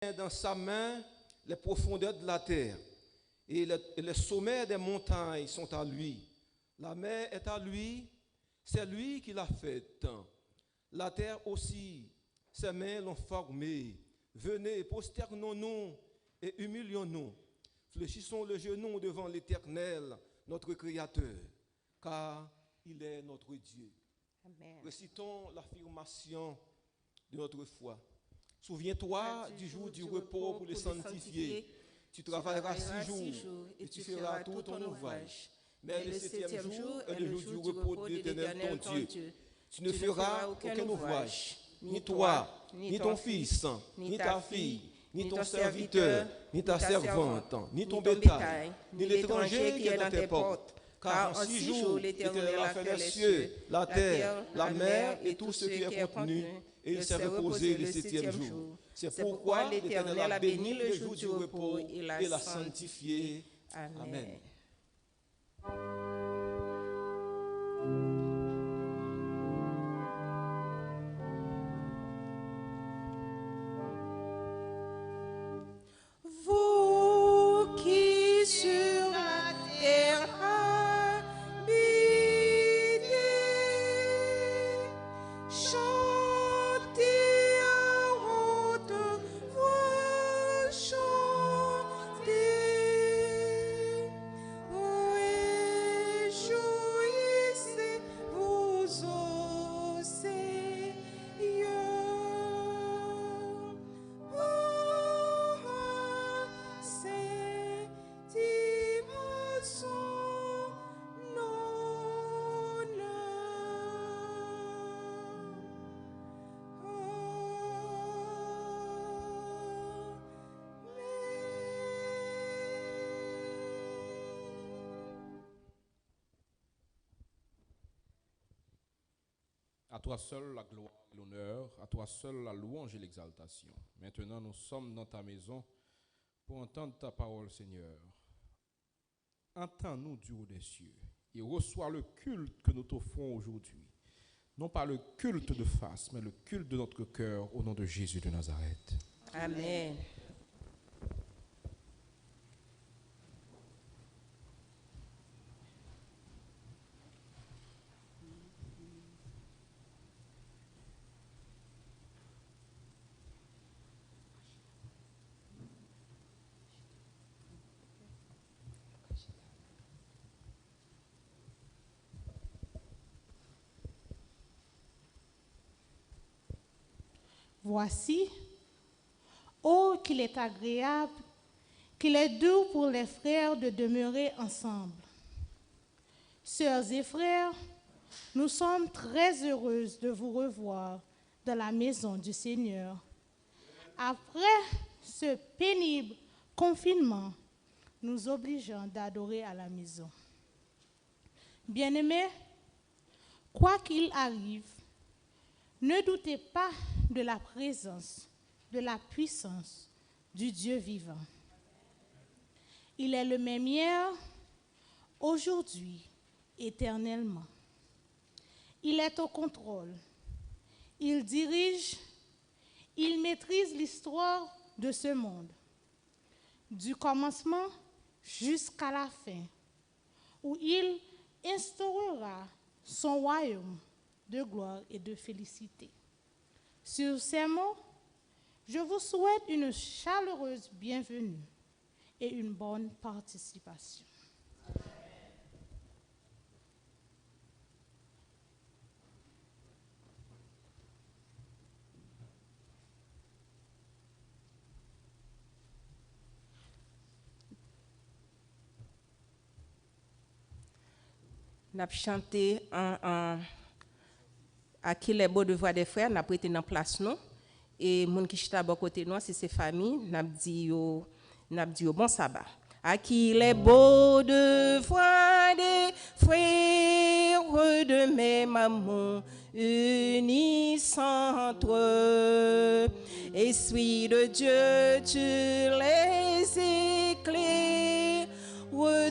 dans sa main les profondeurs de la terre et les sommets des montagnes sont à lui. La mer est à lui, c'est lui qui l'a faite. La terre aussi, ses mains l'ont formée. Venez, prosternons-nous et humilions-nous. Fléchissons le genou devant l'Éternel, notre Créateur, car il est notre Dieu. Amen. Récitons l'affirmation de notre foi. Souviens-toi du jour du repos pour le sanctifier. Tu travailleras 6 jours et tu feras tout ton ouvrage. Mais le 7e jour est le jour du repos de l'Éternel ton Dieu. Tu ne feras aucun ouvrage, ni toi, ni ton fils, ni ta fille, ni ton serviteur, ni ta servante, ni ton bétail, ni l'étranger qui est dans tes portes. Car en 6 jours, l'Éternel a fait les cieux, la terre, la mer et tout ce qui est contenu, et il s'est reposé le 7e jour. C'est pourquoi l'Éternel a béni le jour du repos et l'a sanctifié. Amen. Vous qui sur la terre habitez, chantez à haute voix, chantez, réjouissez vous au Seigneur. À toi seul la gloire et l'honneur, à toi seul la louange et l'exaltation. Maintenant, nous sommes dans ta maison pour entendre ta parole, Seigneur. Entends-nous du haut des cieux et reçois le culte que nous t'offrons aujourd'hui. Non pas le culte de face, mais le culte de notre cœur au nom de Jésus de Nazareth. Amen. Voici, oh, qu'il est agréable, qu'il est doux pour les frères de demeurer ensemble. Sœurs et frères, nous sommes très heureuses de vous revoir dans la maison du Seigneur. Après ce pénible confinement, nous obligeant d'adorer à la maison. Bien-aimés, quoi qu'il arrive, ne doutez pas de la présence, de la puissance du Dieu vivant. Il est le même hier, aujourd'hui, éternellement. Il est au contrôle. Il dirige, il maîtrise l'histoire de ce monde, du commencement jusqu'à la fin, où il instaurera son royaume de gloire et de félicité. Sur ces mots, je vous souhaite une chaleureuse bienvenue et une bonne participation. Nous avons chanté à qui les beaux devoirs des frères, nous avons prêté dans place nous. Et les gens qui sont à côté de nous, c'est ses familles, nous avons dit bon sabbat. À qui les beaux devoirs des frères de même amour, unis entre eux. Esprit de Dieu, tu les éclaires,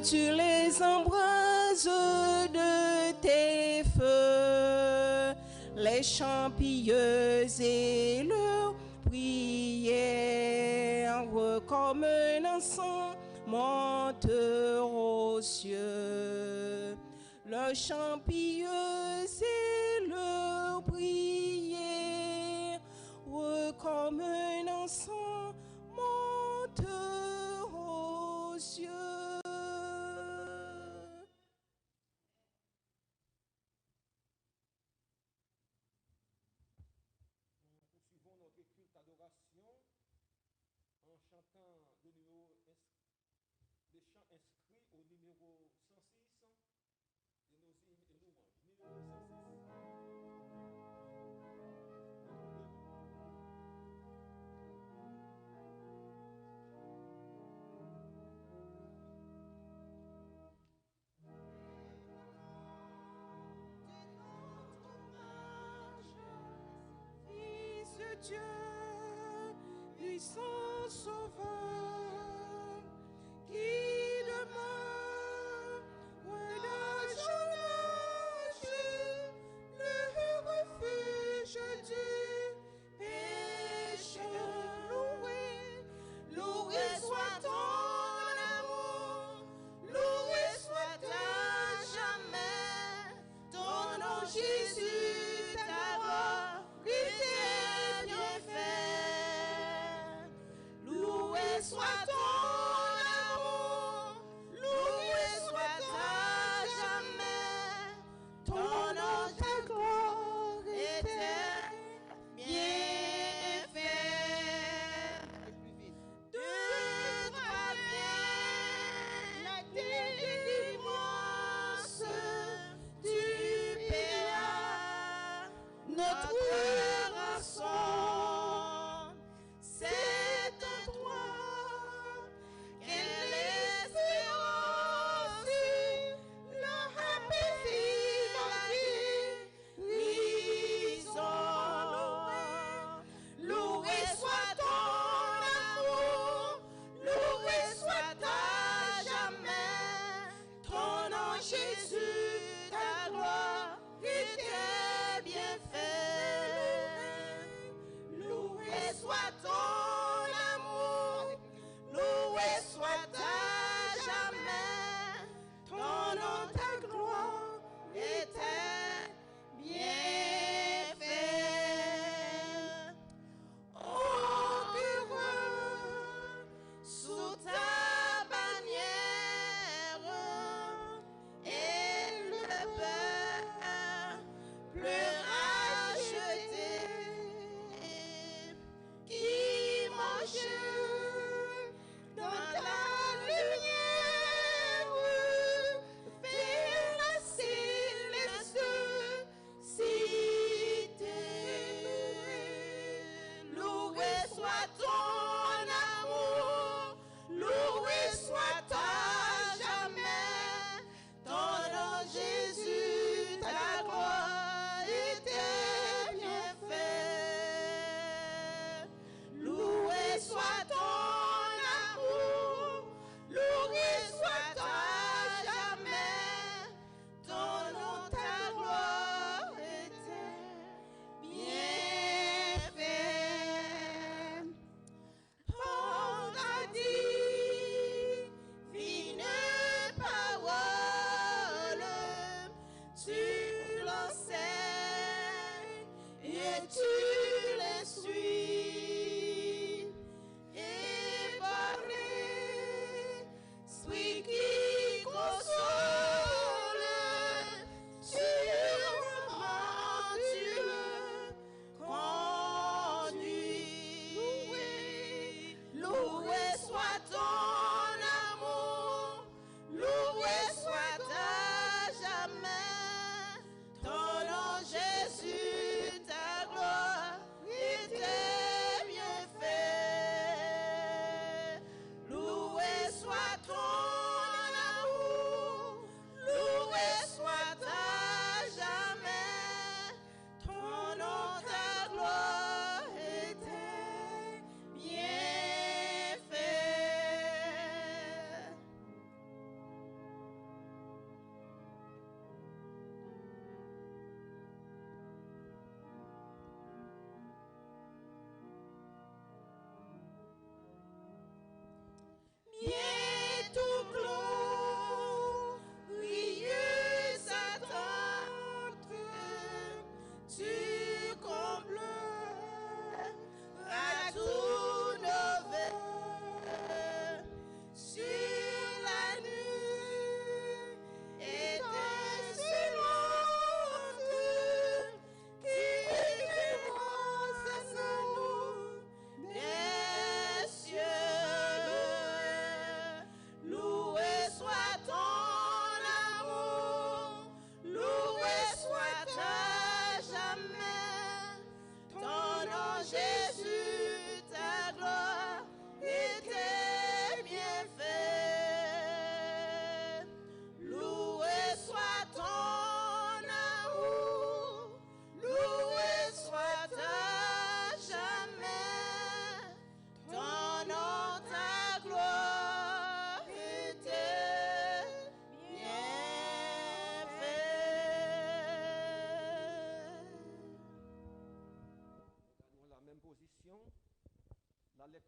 tu les embrases de tes feux, les champilleuses et leurs prière comme un enfant monte aux cieux. Le chant pieux, c'est leur prière comme un enfant monte aux cieux. Poursuivons notre culte d'adoration en chantant les chants inscrits au numéro 106 de nos hymnes et louanges. Numéro 106. Fils de Dieu, puissant sauveur, qui demeure loin de jeunesse, le refuge du pécheur. Loué soit ton amour, loué soit à jamais ton nom Jésus, ta gloire, lui tes bienfaits.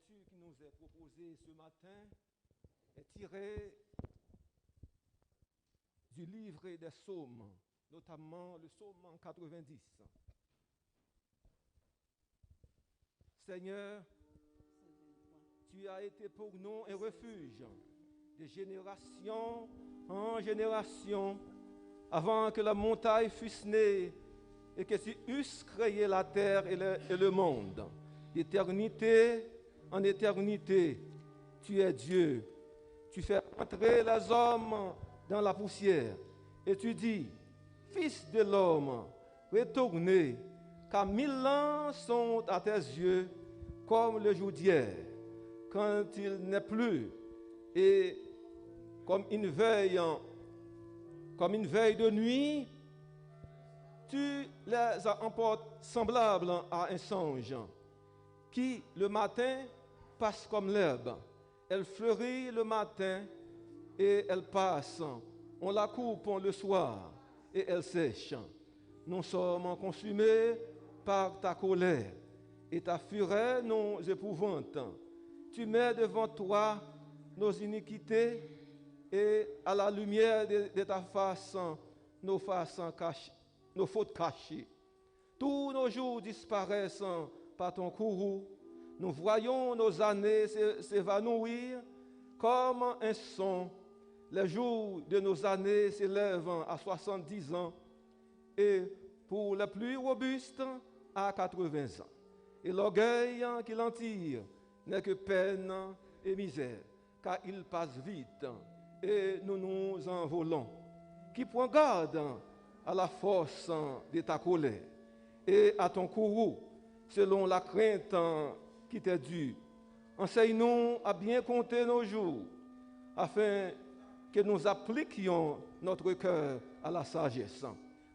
lecture qui nous est proposée ce matin est tirée du livre des psaumes, notamment le psaume 90. Seigneur, tu as été pour nous un refuge de génération en génération, avant que la montagne fût née et que tu eusses créé la terre et le monde. D'éternité en éternité, tu es Dieu. Tu fais entrer les hommes dans la poussière. Et tu dis, Fils de l'homme, retournez, car 1000 ans sont à tes yeux comme le jour d'hier, quand il n'est plus, et comme une veille de nuit, tu les emportes semblables à un songe, qui le matin passe comme l'herbe. Elle fleurit le matin et elle passe. On la coupe le soir et elle sèche. Nous sommes consumés par ta colère et ta fureur nous épouvante. Tu mets devant toi nos iniquités et à la lumière de ta face, nos fautes cachées. Tous nos jours disparaissent par ton courroux. Nous voyons nos années s'évanouir comme un son. Les jours de nos années s'élèvent à 70 ans et pour les plus robustes à 80 ans. Et l'orgueil qui l'en tire n'est que peine et misère, car il passe vite et nous nous envolons. Qui prend garde à la force de ta colère et à ton courroux, selon la crainte qui t'est due. Enseigne-nous à bien compter nos jours, afin que nous appliquions notre cœur à la sagesse.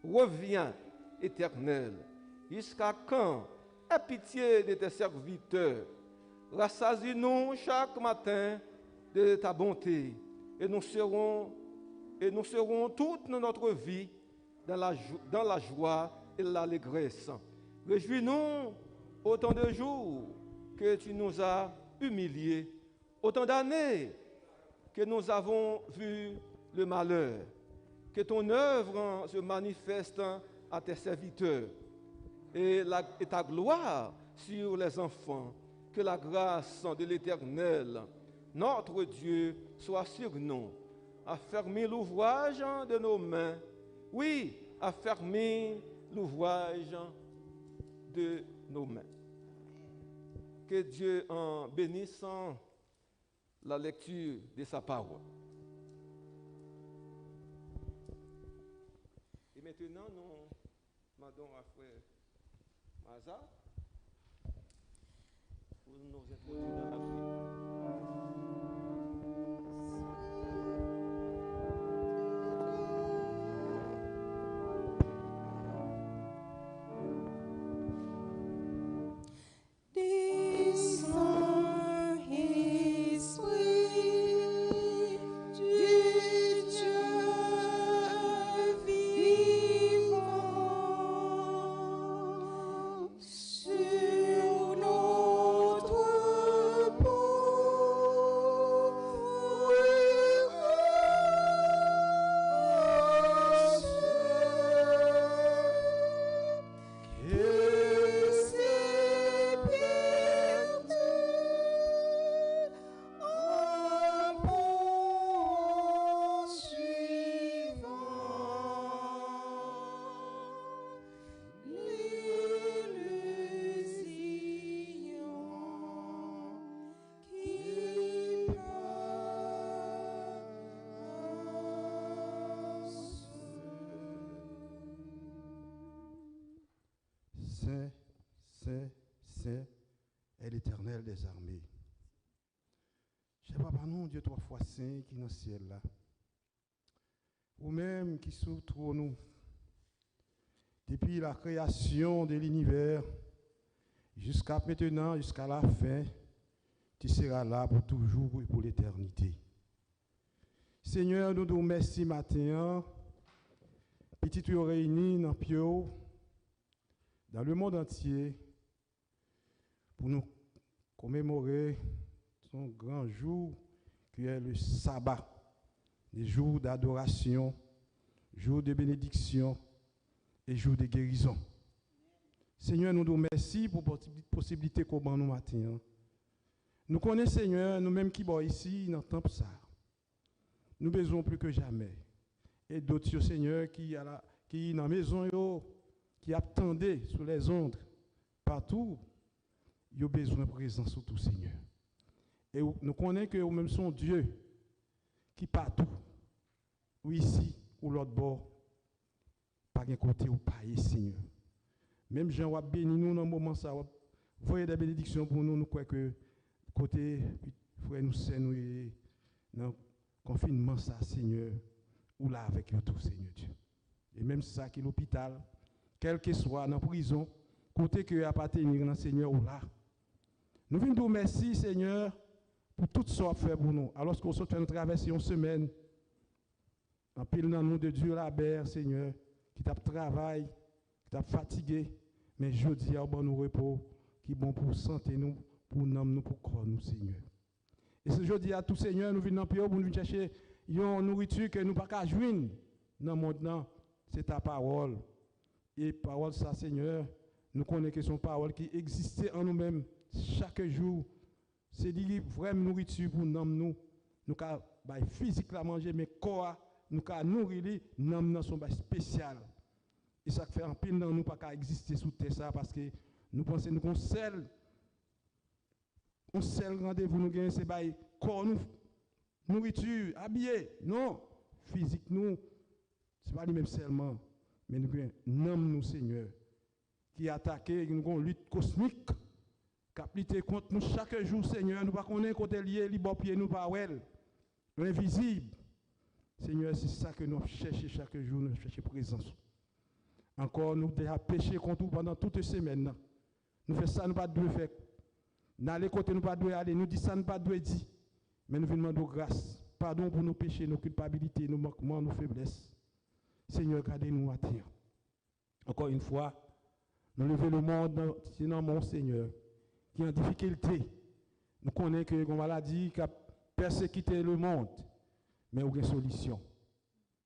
Reviens, Éternel, jusqu'à quand? Aie pitié de tes serviteurs. Rassasie-nous chaque matin de ta bonté, et nous serons toute notre vie dans la joie et l'allégresse. Réjouis-nous autant de jours que tu nous as humiliés, autant d'années que nous avons vu le malheur. Que ton œuvre se manifeste à tes serviteurs et ta gloire sur les enfants. Que la grâce de l'Éternel, notre Dieu, soit sur nous. Affermis l'ouvrage de nos mains. Oui, affermis l'ouvrage de nos mains. Que Dieu en bénisse la lecture de sa parole. Et maintenant, nous demandons à frère Maza pour nous introduire dans la prière. Saint est l'Éternel des armées. Je ne sais pas par nous, Dieu trois fois saint qui est dans le ciel là. Ou même qui sous nous. Depuis la création de l'univers, jusqu'à maintenant, jusqu'à la fin, tu seras là pour toujours et pour l'éternité. Seigneur, nous te remercions matin, petit tu réunis dans Pio, dans le monde entier, pour nous commémorer son grand jour qui est le sabbat, des jours d'adoration, jours de bénédiction et jours de guérison. Seigneur, nous te remercions pour la possibilité qu'on a nous matin. Nous connaissons, Seigneur, nous-mêmes qui sommes ici dans le temple ça. Nous besoin plus que jamais. Et d'autres, Seigneur, qui dans la maison, qui attendaient sur les ondes, partout, ils ont besoin de présence sur tout, Seigneur. Et nous connaissons que nous-mêmes sommes Dieu qui partout, ou ici, ou l'autre bord, pas un côté ou pas, Seigneur. Même Jean va bénir nous dans le moment ça, voyez des bénédictions pour nous, nous croyons que côté frère nous c'est nous dans confinement ça, Seigneur, ou là avec nous tout, Seigneur Dieu. Et même ça qui est l'hôpital, quel que soit dans la prison, côté que appartenir dans Seigneur ou là. Nous venons vous remercier, Seigneur, pour tout ce qu'on fait pour nous. Alors qu'on soit fait nous traverser une semaine, en pile dans nous de Dieu la berre, Seigneur, qui t'a travaillé, qui t'a fatigué, mais je dis à bon nous repos, qui est bon pour santé nous, pour nous, pour corps nous, Seigneur. Et ce jeudi à tout, Seigneur, nous venons pour nous chercher une nourriture que nous ne pouvons pas joindre dans le monde, c'est ta parole. Et parole ça, Seigneur, nous connaissons que son parole qui existait en nous-mêmes chaque jour. C'est une vraie nourriture pour nous, nous avons physiquement manger, mais corps, nous avons nourrir, nous sont spécial. Et ça fait un pile dans nous pas exister sous terre ça parce que nous pensons nous qu'on seul rendez-vous nous gagne c'est bail corps nous nourriture habillé non physique nous c'est pas lui même seulement mais nous gagne nous Seigneur qui attaque une lutte cosmique qui lutte contre nous chaque jour Seigneur nous pas connaître côté lié li bon pied nous pas well invisible Seigneur c'est ça que nous cherchons chaque jour nous cherchons présence. Encore, nous avons péché contre nous pendant toute semaine. Nous faisons ça, nous ne pouvons pas faire. Nous allons côté, nous ne pouvons pas aller. Nous disons ça, nous ne pouvons pas dire. Mais nous venons demander grâce. Pardon pour nos péchés, nos culpabilités, nos manquements, nos faiblesses. Seigneur, gardez-nous à terre. Encore une fois, nous levons le monde, sinon mon Seigneur, qui est en difficulté. Nous connaissons que la maladie qui a persécuté le monde. Mais il y a une solution.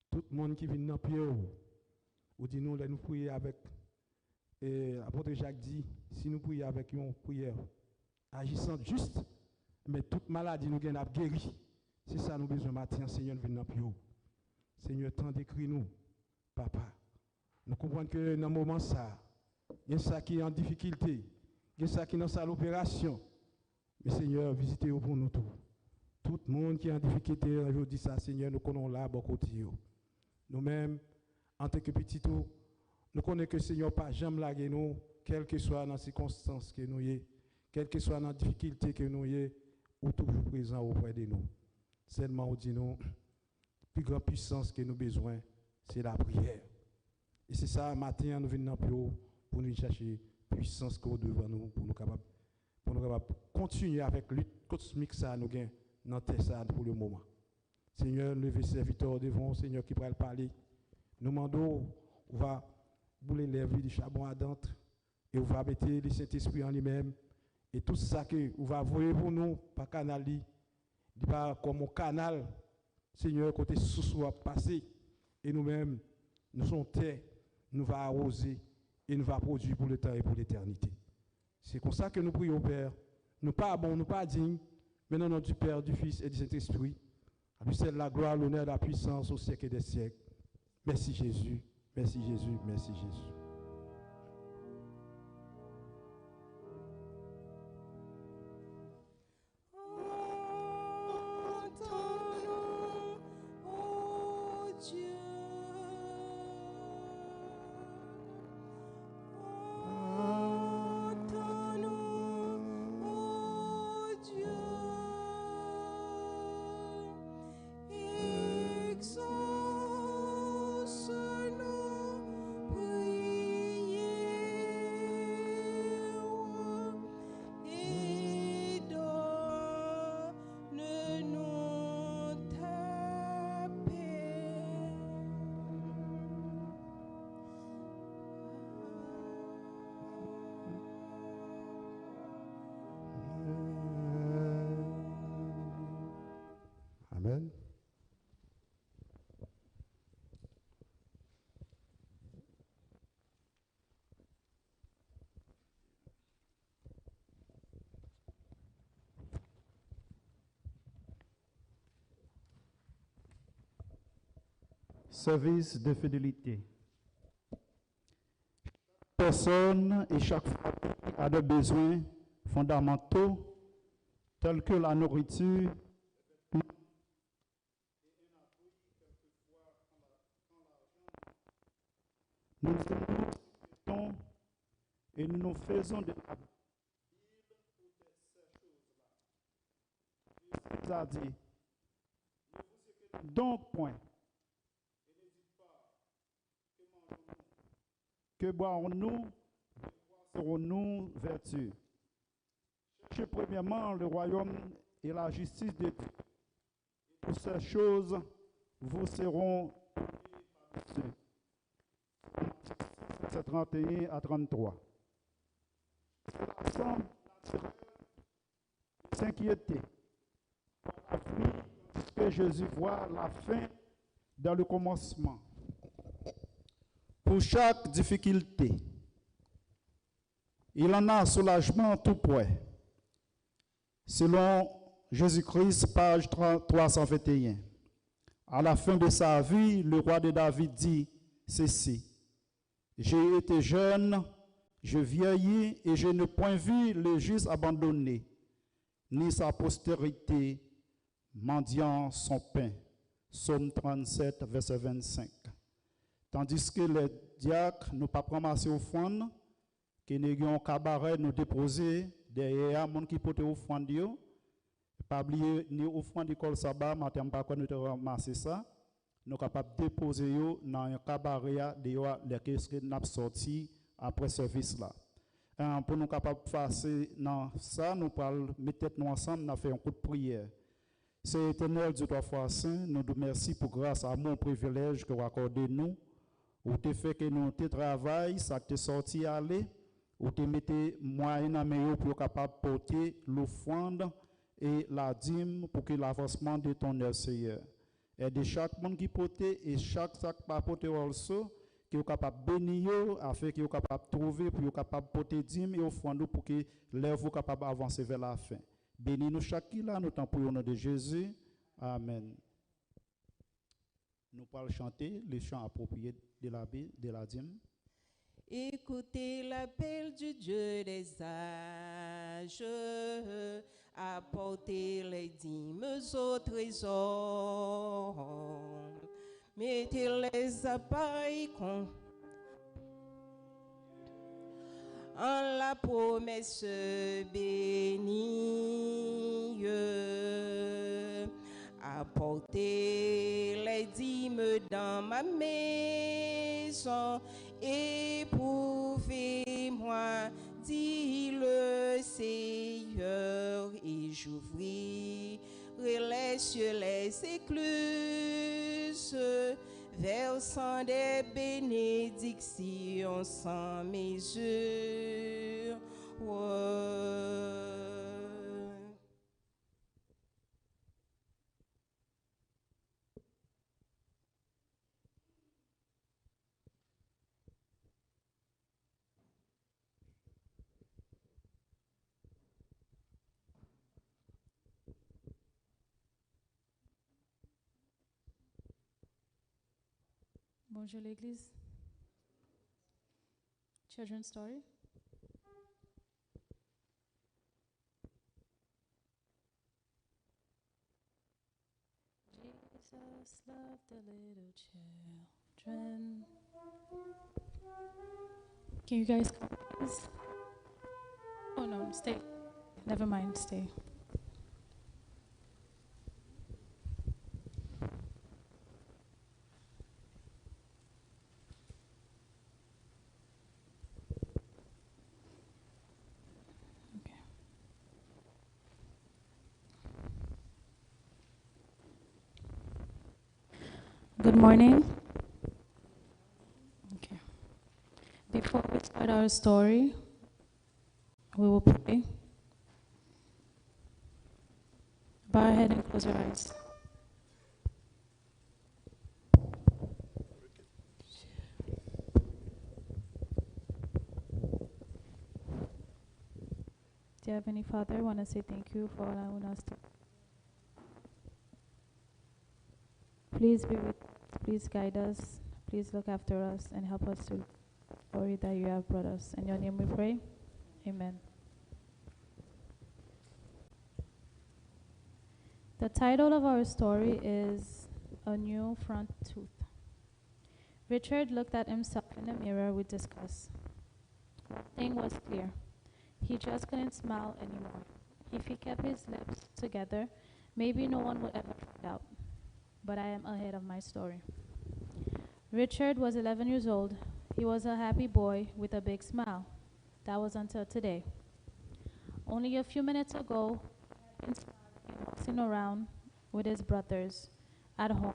Tout le monde qui vient dans le pied, ou dit nous, nous prier avec, l'apôtre Jacques dit, si nous prions avec une prière agissante juste, mais toute maladie nous gagne à guérir. C'est ça nous besoin matin, Seigneur, nous venons plus haut. Seigneur, tant d'écrit nous, papa. Nous comprenons que dans le moment ça, il y a ça qui est en difficulté, il y a ça qui est dans sa l'opération. Mais Seigneur, visitez-vous pour nous tous. Tout le monde qui est en difficulté, aujourd'hui, ça, Seigneur, nous connaissons là, beaucoup de nous-mêmes, en tant que petits, nous connaissons que le Seigneur pas jamais lagué nous, quelles que soient les circonstances que nous y, quelles que soient les difficultés que nous y, ou toujours présent auprès de nous. Seulement, on dit nous, la plus grande puissance que nous avons besoin, c'est la prière. Et c'est ça, matin, nous venons pour nous chercher puissance qu'on devant nous, pour nous capables continuer avec la lutte cosmique ça nous gagne dans terre ça pour le moment. Seigneur, levez serviteur devant, Seigneur qui pourrait parler. Nous demandons, on va bouler les lèvres du charbon ardente et on va mettre le Saint-Esprit en lui-même. Et tout ça que on va voir pour nous, par canal, pas comme un canal, Seigneur, côté sous à passer. Et nous-mêmes, nous sommes terre, nous va arroser et nous va produire pour le temps et pour l'éternité. C'est comme ça que nous prions, Père. Nous pas bons, nous pas dignes, mais dans le nom du Père, du Fils et du Saint-Esprit. À lui seul la gloire, l'honneur, la puissance au siècle des siècles. Merci Jésus, merci Jésus, merci Jésus. Exauce-nous, prions. service de fidélité. Personne et chaque famille a des besoins fondamentaux tels que la nourriture, nous nous et nous nous faisons de la Jésus a dit, donc point, que boirons-nous, serons-nous vertus. Cherchez premièrement le royaume et la justice de Dieu. Pour ces choses, vous seront vertus. C'est 31 à 33. Sans s'inquiéter, puisque Jésus voit la fin dans le commencement. Pour chaque difficulté, il en a soulagement tout près. Selon Jésus-Christ, page 321. À la fin de sa vie, le roi de David dit ceci: j'ai été jeune, je vieillis et je n'ai point vu le juste abandonné, ni sa postérité mendiant son pain. Psaume 37, verset 25. Tandis que les diacres nous pas ramasser offrande, que nous avons un cabaret nous déposer derrière monde qui porte offrande yo, pas oublier ni offrande d'école sabbat, matin pas qu'on nous ramasser ça, nous capable déposer yo dans un cabaret dehors les que n'a sorti après service là. Pour nous capable passer dans ça, nous parlons mettre nous ensemble, nous faire un coup de prière. C'est éternel Dieu trois fois saint, nous te merci pour grâce à mon privilège que vous accordez nous. Ou te fait que nous te travail, ça te sorti aller, ou te mettez moyen à meilleur pour capable porter l'offrande et la dîme pour que l'avancement de ton œuvre, Seigneur. Et de chaque monde qui porte et chaque sac pas porter also, qui est capable de bénir afin qu'il est capable de trouver pour capable de porter dîme et offrande pour que l'œuvre soit capable d'avancer vers la fin. Bénis-nous chaque là, nous t'en prions au nom de Jésus. Amen. Nous parlons chanter les chants appropriés de la dîme. Écoutez l'appel du Dieu des âges, apportez les dîmes au trésor, mettez les appareils en la promesse bénie. Apportez les dîmes dans ma maison, éprouvez-moi, dit le Seigneur, et j'ouvrirai les cieux, les écluses, versant des bénédictions sans mesure. Bonjour l'église. Children's story. Jesus loved the little children. Can you guys come, please? Oh no, stay. Never mind, stay. Good morning. Okay. Before we start our story, we will pray. Bow our head and close our eyes. Dear Heavenly Father, I want to say thank you for allowing us to. Please be with us Please guide us. Please look after us and help us to glory that you have brought us. In your name we pray. Amen. The title of our story is A New Front Tooth. Richard looked at himself in the mirror with disgust. One thing was clear. He just couldn't smile anymore. If he kept his lips together, maybe no one would ever find out. But I am ahead of my story. Richard was 11 years old. He was a happy boy with a big smile. That was until today. Only a few minutes ago, he had been walking around with his brothers at home,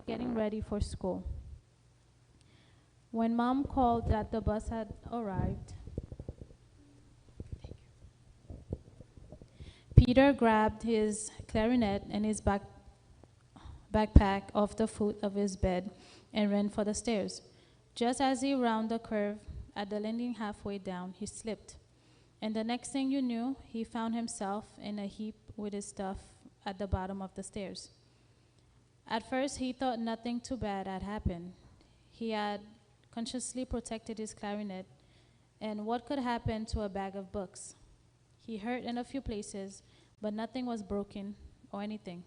getting ready for school. When Mom called that the bus had arrived, Peter grabbed his clarinet and his backpack off the foot of his bed and ran for the stairs. Just as he rounded the curve at the landing halfway down, he slipped. And the next thing you knew, he found himself in a heap with his stuff at the bottom of the stairs. At first, he thought nothing too bad had happened. He had consciously protected his clarinet, and what could happen to a bag of books? He hurt in a few places, but nothing was broken or anything.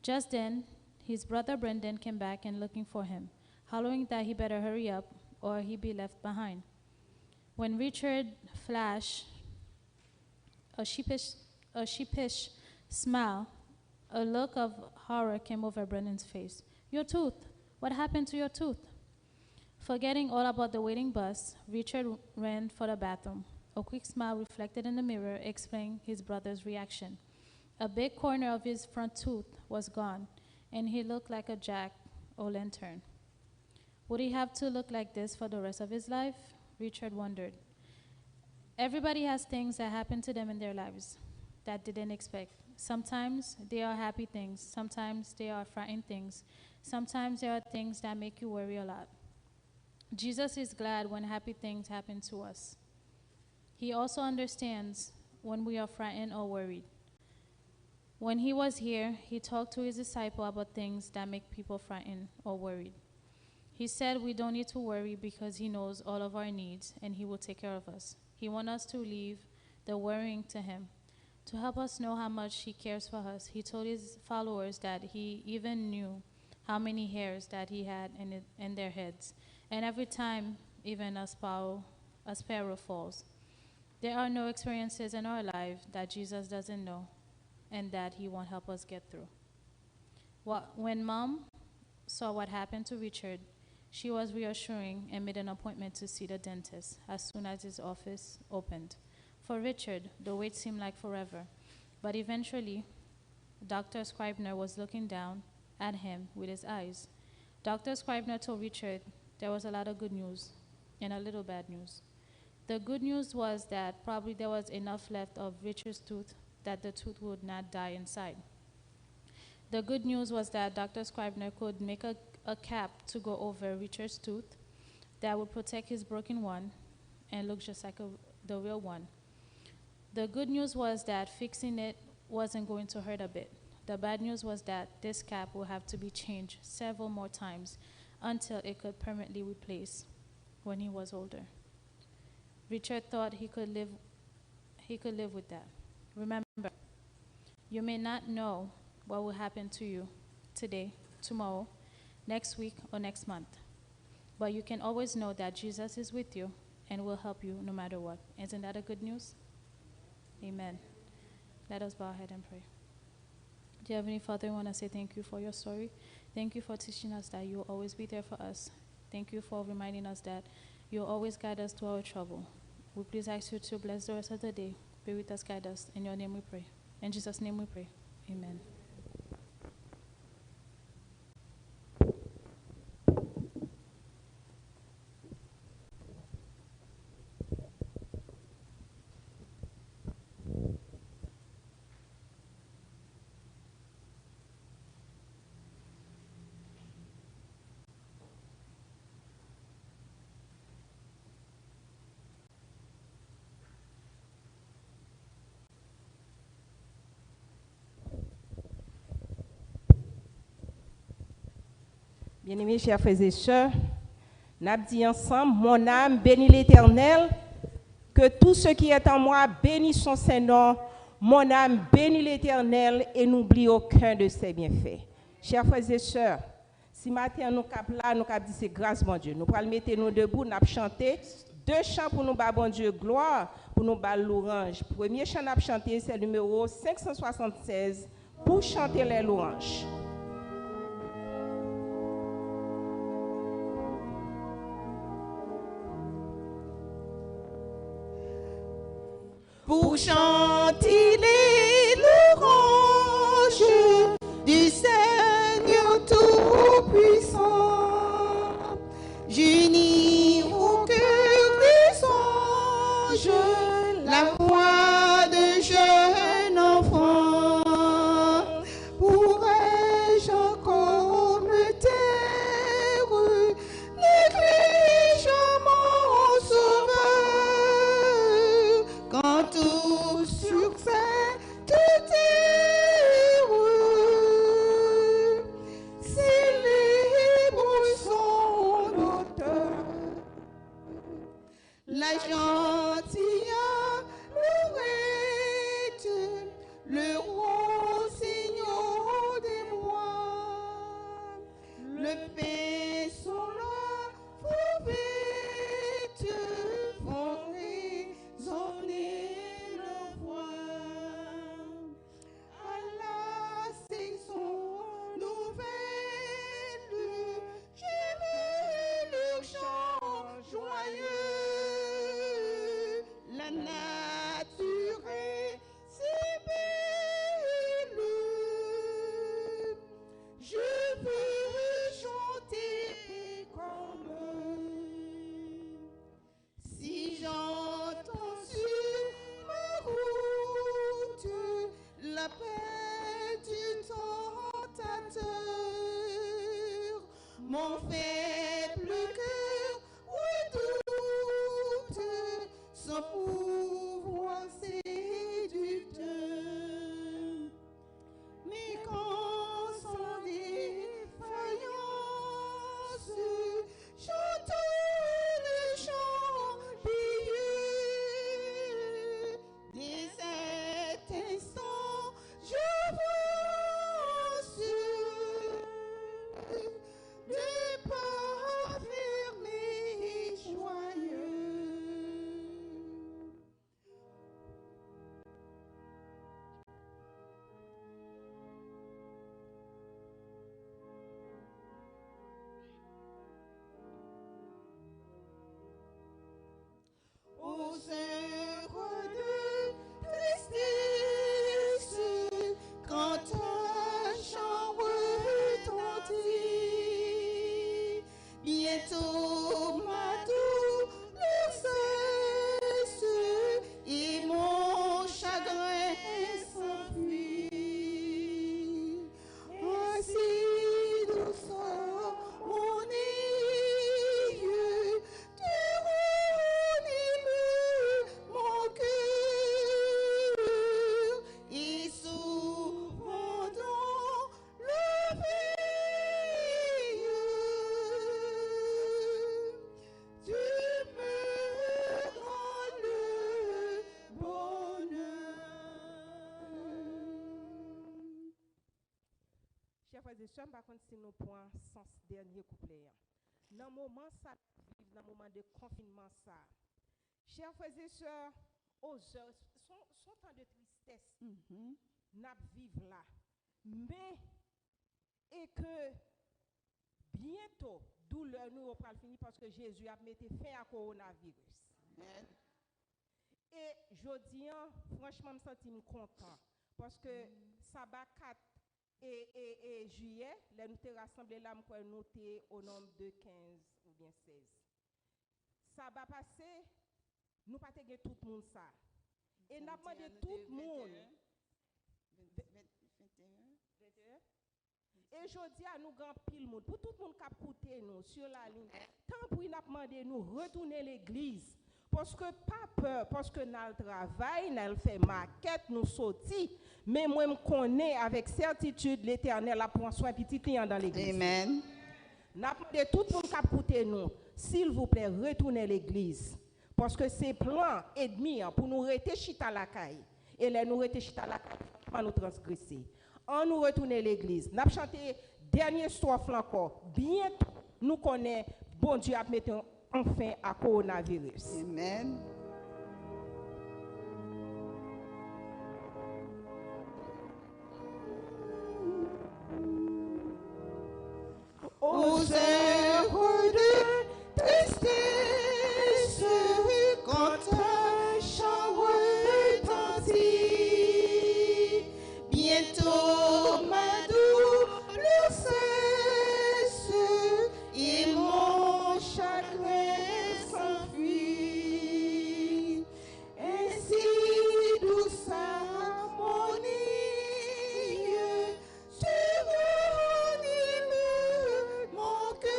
Just then, his brother Brendan came back and looking for him, hollering that he better hurry up or he'd be left behind. When Richard flashed a sheepish smile, a look of horror came over Brendan's face. Your tooth! What happened to your tooth? Forgetting all about the waiting bus, Richard ran for the bathroom. A quick smile reflected in the mirror explained his brother's reaction. A big corner of his front tooth was gone, and he looked like a jack-o'-lantern. Would he have to look like this for the rest of his life? Richard wondered. Everybody has things that happen to them in their lives that they didn't expect. Sometimes they are happy things. Sometimes they are frightening things. Sometimes there are things that make you worry a lot. Jesus is glad when happy things happen to us. He also understands when we are frightened or worried. When he was here, he talked to his disciples about things that make people frightened or worried. He said we don't need to worry because he knows all of our needs and he will take care of us. He wants us to leave the worrying to him. To help us know how much he cares for us, he told his followers that he even knew how many hairs that he had in their heads. And every time even a sparrow falls. There are no experiences in our life that Jesus doesn't know and that he won't help us get through. When Mom saw what happened to Richard, she was reassuring and made an appointment to see the dentist as soon as his office opened. For Richard, the wait seemed like forever, but eventually, Dr. Scribner was looking down at him with his eyes. Dr. Scribner told Richard there was a lot of good news and a little bad news. The good news was that probably there was enough left of Richard's tooth that the tooth would not die inside. The good news was that Dr. Scribner could make a cap to go over Richard's tooth that would protect his broken one and look just like the real one. The good news was that fixing it wasn't going to hurt a bit. The bad news was that this cap will have to be changed several more times until it could permanently replace when he was older. Richard thought he could live with that. Remember, you may not know what will happen to you today, tomorrow, next week, or next month. But you can always know that Jesus is with you and will help you no matter what. Isn't that a good news? Amen. Let us bow our head and pray. Dear Heavenly Father, I want to say thank you for your story. Thank you for teaching us that you will always be there for us. Thank you for reminding us that you will always guide us through our trouble. We please ask you to bless the rest of the day. Be with us, guide us. In your name we pray. In Jesus' name we pray. Amen. Bien-aimés, chers frères et sœurs, nous avons dit ensemble, mon âme bénit l'Éternel, que tout ce qui est en moi bénit son Saint-Nom. Mon âme bénit l'Éternel et n'oublie aucun de ses bienfaits. Chers frères et sœurs, si matin nous cap là, nous cap dit c'est grâce mon Dieu. Nous allons mettre nous debout, nous allons chanter 2 chants pour nous battre bon Dieu gloire, pour nous battre l'orange. Premier chant nous chanter c'est le numéro 576 pour chanter les louanges. Pour chanter les louanges du Seigneur Tout-Puissant, j'unis au cœur des anges la voix de jeune enfant. Pourrais-je encore me taire, négligeant mon sauveur, quand tout succès te heureux, célèbre son auteur. La gentille Lorette, le roi Seigneur des mois, le paix son prophète font résonner la voix. À la saison nouvelle, j'aime le chant joyeux. La nature est si belle. Je veux chanter comme eux. Si j'entends sur ma route l'appel du tentateur, mon faible cœur redoute son pouvoir séducteur. Mais quand sans défaillance, j'entends le chant pieux. Dès cet instant, j'avance de pas fermés joyeux. Aux heures de tristesse, quand un chant retentit, bientôt ma douleur cesse et mon chagrin s'enfuit. Ainsi douceur mon œil, te ranime mon cœur, et souvent dans le veille, tu me rends le bonheur. Chers frères et sœurs, par contre, c'est nos points sans dernier couplet. Dans le moment ça, dans le moment de confinement ça, chers frères et sœurs, aux heures, sont temps de tristesse, n'a vivre là, mais et que bientôt douleur nous va finir parce que Jésus a mis fin à coronavirus. Et je dis, franchement, je me sens content parce que sabbat 4 et juillet, là, nous sommes rassemblés là, nous noté au nombre de 15 ou bien 16. Sabbat passé, nous pas gagné tout le monde ça. Et nous avons demandé tout le monde. 21. Et je dis à nous, grand pile monde, pour tout le monde qui a écouté nous sur la ligne, tant pour nous demander nous retourner l'église. Parce que pas peur, parce que nous travail, nous fait maquette, nous sortis. Mais moi, je connais avec certitude l'Éternel a pris soin petit client dans l'église. Amen. N'a demandé tout le monde qui a écouté nous, s'il vous plaît, retournez à l'église. Parce que c'est plan ennemi pour nous rester chita la caille. Et là, nous rester chita la caille, pas nous transgresser. En nous retourner à l'église. N'a chanté dernière histoire encore. Bientôt, nous connaissons, bon Dieu a mis enfin à coronavirus. Amen. Aux heures de tristesse, quand un chant retentit, bientôt ma douleur cesse et mon chagrin s'enfuit. Ainsi douce harmonie suranime mon cœur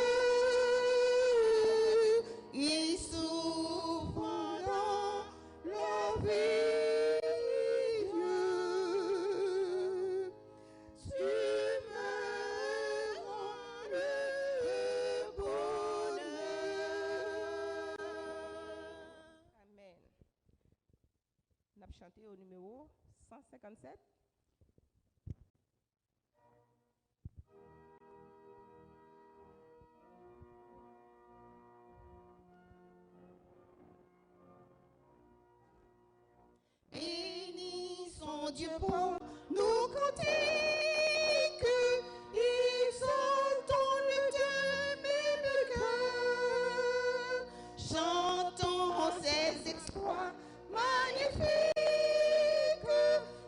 et souvent dans la vie tu me rends le bonheur. Amen. On a chanté au numéro 157. Bénissons Dieu pour nous cantiques, exaltons le Dieu même cœur, chantons ses exploits magnifiques,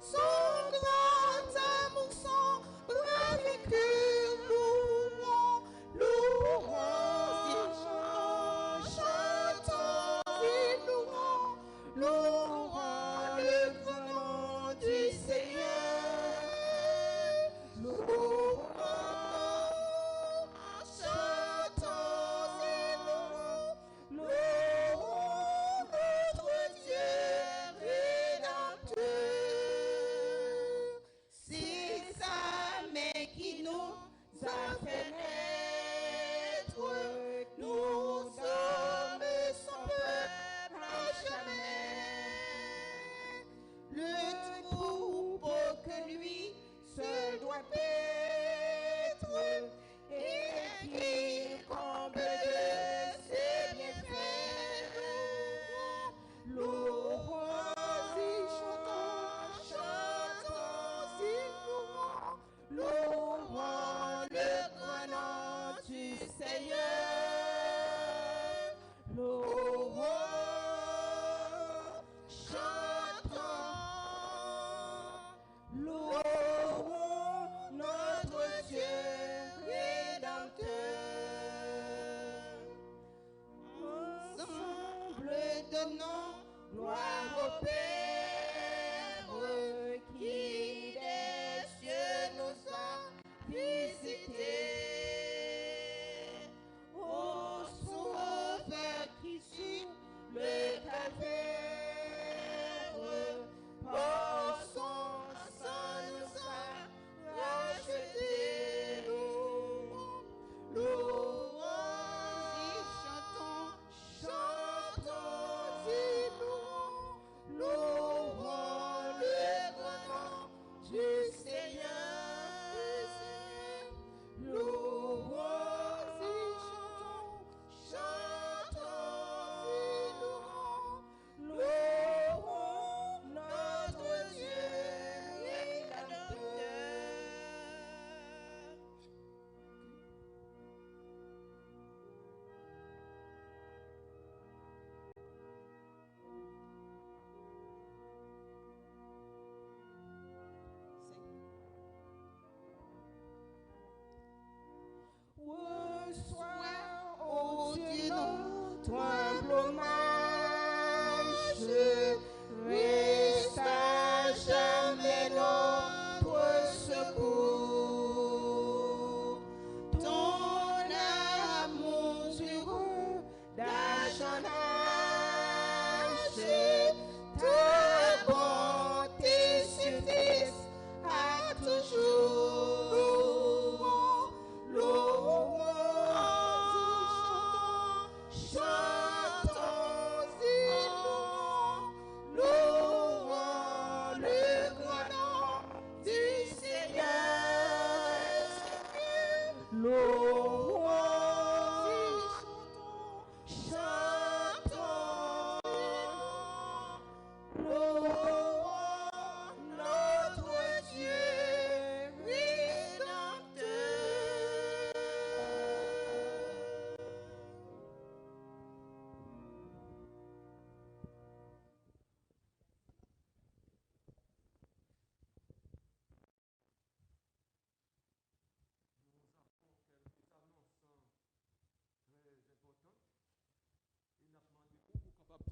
son grand amour, son brave cœur, louons, louons, chantons et louons, louons le grand nom du Seigneur. Louons, chantons et louons, louons notre Dieu rédempteur. C'est sa main qui nous a fait naître. Nous sommes son peuple à jamais. Le troupeau que lui seul doit paître et qui comble de ses bienfaits. Louons et chantons, chantons et louons, louons le grand nom du Seigneur. Louons, chantons, louons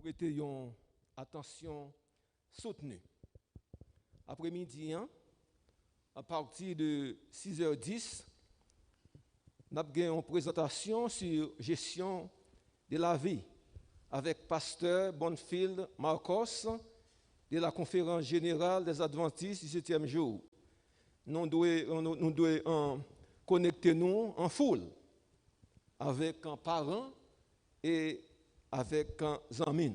prêter une attention soutenue. Après-midi, à partir de 6h10, nous avons une présentation sur gestion de la vie avec pasteur Bonfield Marcos de la conférence générale des Adventistes du 7e jour. Nous devons connecter nous en foule avec un parent et avec un ami.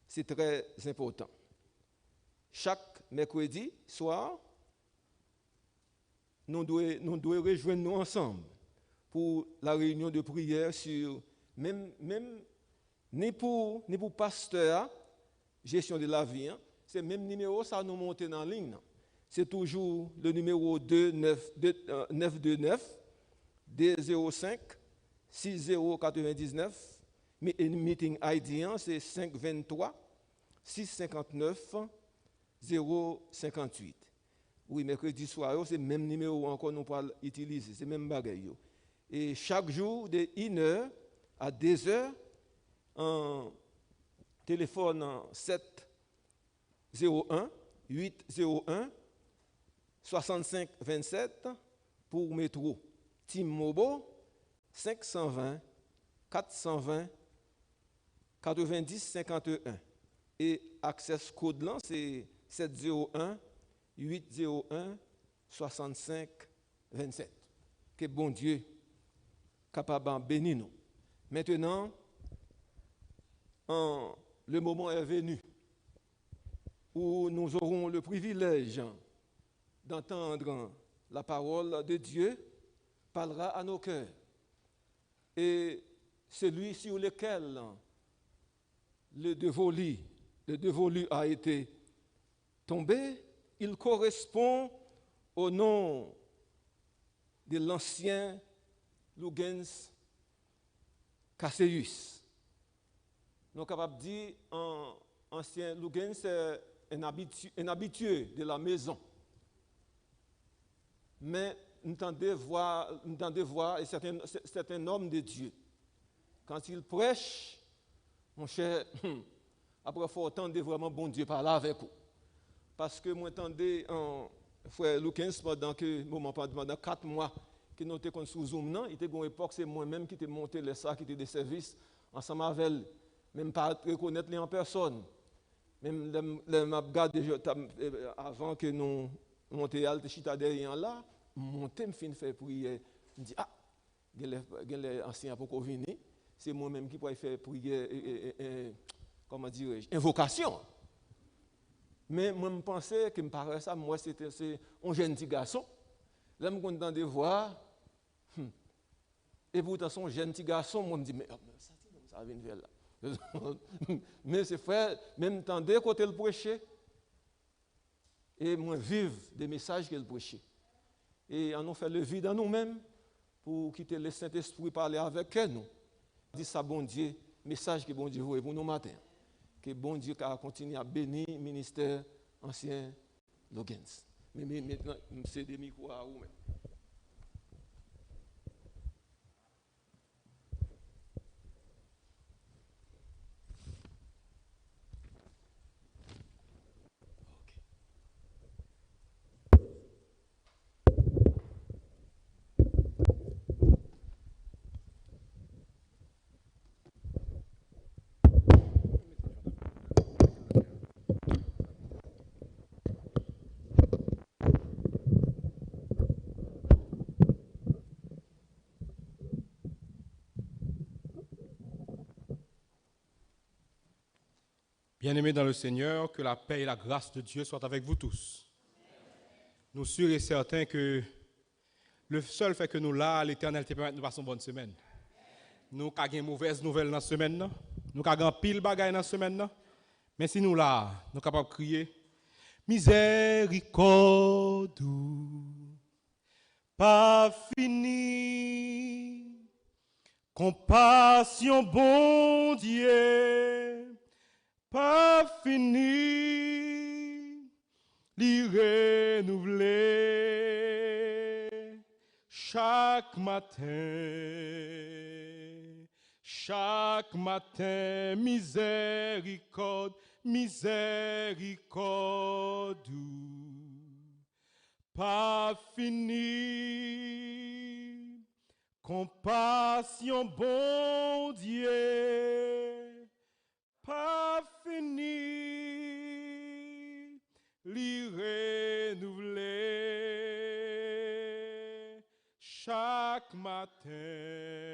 C'est très important. Chaque mercredi soir, nous devons rejoindre nous ensemble pour la réunion de prière sur même ni pour pasteur, gestion de la vie, c'est le même numéro, ça nous monte dans la ligne. C'est toujours le numéro 929 D05 6099. Meeting ID, c'est 523 659 058. Oui, mercredi soir, c'est le même numéro encore nous pouvons utiliser, c'est le même bagaille. Et chaque jour, de 1h à 2h, un téléphone 701 801 65 27 pour métro. Team Mobile 520 420 90 51. Et access code là, c'est 701 801 65 27. Que bon Dieu capable de bénir nous. Maintenant, le moment est venu où nous aurons le privilège d'entendre la parole de Dieu parlera à nos cœurs. Et celui sur lequel le dévolu a été tombé, il correspond au nom de l'ancien Lugens Cassius. Nous sommes capables de dire ancien Lugens, c'est un habitué de la maison. Mais nous entendons voir c'est un homme de Dieu. Quand il prêche, mon cher, après il faut entendre vraiment bon Dieu parler avec vous. Parce que moi entendais frère Lugens pendant 4 mois que nous étions sous Zoom, il était une époque, c'est moi-même qui t'ai monté les sacs, qui étaient des services ensemble avec elle. Même pas reconnaître les en personne. Même avant que nous montions à chita derrière là, monter me fin faire prière. Je dis les anciens pour venir, c'est moi-même qui pourrais faire prière comment dirais-je, invocation. Mais moi je pensais que me paraît ça moi c'est un jeune petit garçon. Là me content de voir et pourtant son jeune petit garçon, moi me dis mais ça vient faire là. Mais c'est frère, même temps dès côté le prêcher et moi vive des messages qu'il prêchait. Et on nous fait le vide en nous-mêmes pour quitter le Saint-Esprit parler avec nous. Dis ça bon Dieu, message que bon Dieu vous pour nous matin. Que bon Dieu continue à bénir le ministère ancien Lugens. Mais maintenant c'est des micros à vous même. Bien-aimés dans le Seigneur, que la paix et la grâce de Dieu soient avec vous tous. Nous sommes sûrs et certains que le seul fait que nous là, l'Éternel te permet de nous passer une bonne semaine. Nous avons une mauvaise nouvelle dans la semaine, nous avons pile bagaille dans la semaine, mais si nous là, nous sommes capables de crier miséricorde, pas fini, compassion, bon Dieu. Pas fini, l'y renouveler chaque matin, Chaque matin, miséricorde, miséricorde, pas fini. Compassion, bon Dieu, pas fini. L'y renouveler chaque matin.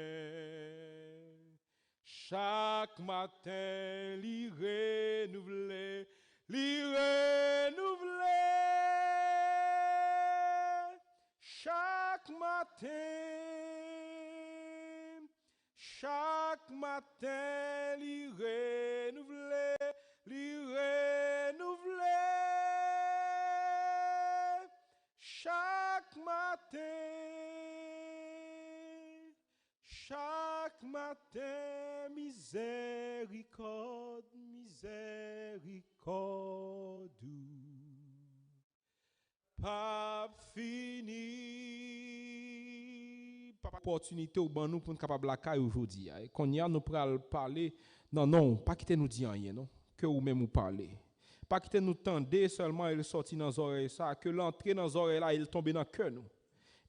Chaque matin, l'y renouveler, chaque matin, l'y renouveler, chaque matin, miséricorde, miséricorde, pas fini. Opportunité au ban nous pour nous capable la caille aujourd'hui. Qu'on y a nous pral parler non, pas quitter nous dire rien non, que ou même nous parler. Pas quitter nous tendre seulement il sorti dans les oreilles ça, que l'entrée dans les oreilles là, il tombe dans cœur nous.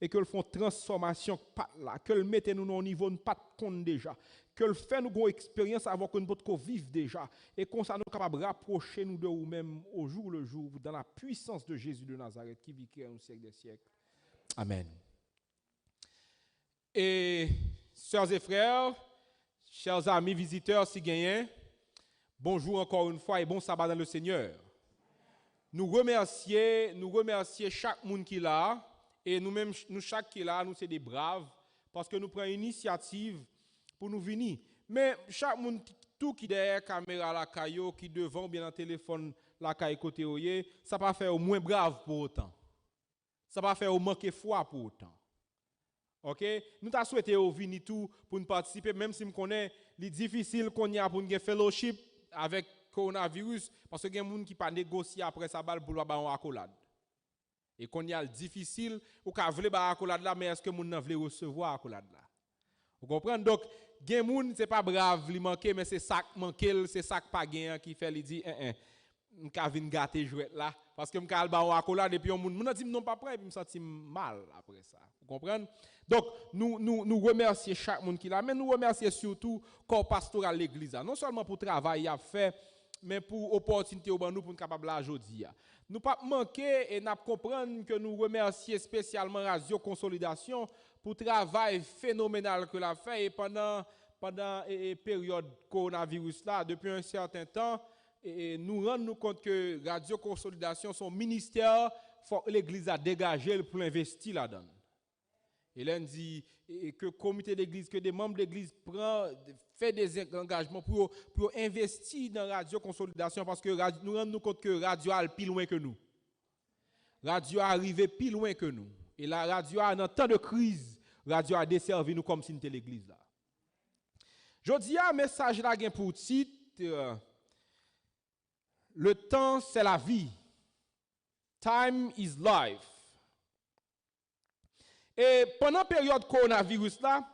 Et que le font transformation pas là, que le mette nous au niveau de pas de compte déjà, que le fait nous une expérience avant que nous pouvons vivre déjà et qu'on soit capable de rapprocher nous de nous-mêmes au jour le jour dans la puissance de Jésus de Nazareth qui vit au siècle des siècles. Amen. Et sœurs et frères, chers amis visiteurs si gagnants, bonjour encore une fois et bon sabbat dans le Seigneur. Nous remercions chaque monde qui est là. Et nous-mêmes, nous chaque qui est là, nous sommes des braves parce que nous prenons une initiative pour nous venir. Mais chaque monde, tout qui est derrière la caméra, la caillou, qui devant bien un téléphone, la caille côté oye, ça ne va pas faire au moins brave pour autant. Ça ne va pas faire au manquer foi pour autant. Ok? Nous t'avons souhaité venir tout pour nous participer, même si nous connaissons les difficiles qu'on y a pour nous fellowship avec le coronavirus, parce qu'il y a des gens qui ne peuvent pas négocier après sa balle pour leur avoir une accolade. Et qu'on y a le difficile, ou qu'on veut ba accolade là, mais est-ce que moun nan vle recevoir accolade là? Vous comprenez? Donc, gen moun c'est pas brave li manquer, mais c'est ça qui manque, c'est ça qui pas gain qui fait li dit m'ka vinn gâter jouet là parce que m'ka al ba accolade et puis moun dit non pas prêt et puis me senti mal après ça. Vous comprenez? Donc nous remercions chaque monde qui là, mais nous remercions surtout corps pastoral l'église non seulement pour travail il a fait mais pour opportunité au nous pour nous capable là aujourd'hui. Nous pas manquer et n'a comprendre que nous remercions spécialement Radio Consolidation pour le travail phénoménal que l'a fait et pendant période coronavirus là depuis un certain temps et nous rendons compte que Radio Consolidation son ministère faut l'église a dégagé pour investir là-dedans. Et là, on dit que le comité d'église, que des membres d'église fait des engagements pour investir dans la Radio Consolidation parce que nous rendons compte que la radio est plus loin que nous. La radio est arrivée plus loin que nous. Et la radio, dans temps de crise, la radio a desservi nous comme si nous étions l'église là. Je dis un message là pour titre le temps c'est la vie. Time is life. Et pendant la période coronavirus là,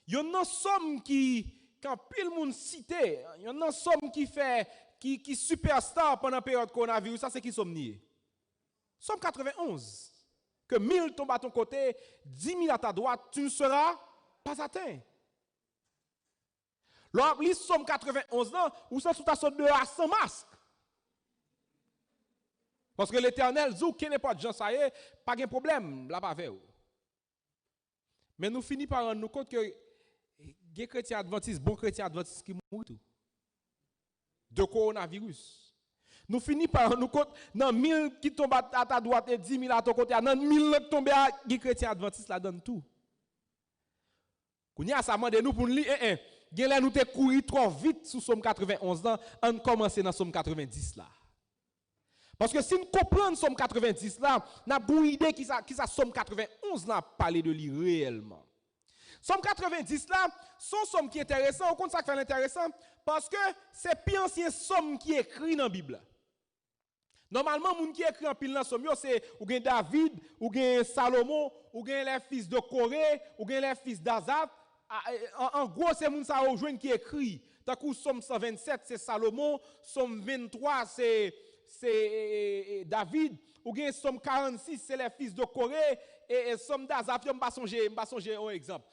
il y en a somme qui quand pile monde cité, il y en a somme qui superstar pendant la période coronavirus, ça c'est qui somme nié. Somme 91 que 1000 tombent à ton côté, 10 000 à ta droite, tu ne seras pas atteint. L'oblis somme 91 là, ou ça sous ta sorte de sans masque. Parce que l'Éternel dit qu'il n'est pas de gens ça y est, pas de problème, là pas vers. Mais nous finissons par rendre nous compte que les chrétiens adventistes, bons chrétiens adventistes qui mourent tout. De coronavirus. Nous finissons par rendre nous compte, dans 1000 qui tombent à ta droite et 10 000 à ton côté, dans 1000 qui tombent à les chrétiens adventistes, là donne tout. Qu'on y a ça demande nous pour nous lire, nous te courir trop vite sous Somme 91 ans, on commence dans Somme 90 là. Parce que si nous comprenons Somme 90 là, nous avons une idée qui ça Somme 91 là parler de lui réellement. Somme 90 là, son somme qui est intéressant, au compte ça fait intéressant parce que c'est plus ancien somme qui est écrit dans la Bible. Normalement, les gens qui écrit en pile dans la somme, c'est ou gen David, ou gen Salomon, ou gen les fils de Corée, ou gen les fils d'Azaph, en gros, c'est moun sa rejoindre qui écrit. Tant que Somme 127, c'est Salomon. Somme 23, c'est David. Ou bien Somme 46, c'est les fils de Corée. Et Somme d'Azaph, je ne vais pas songer un exemple.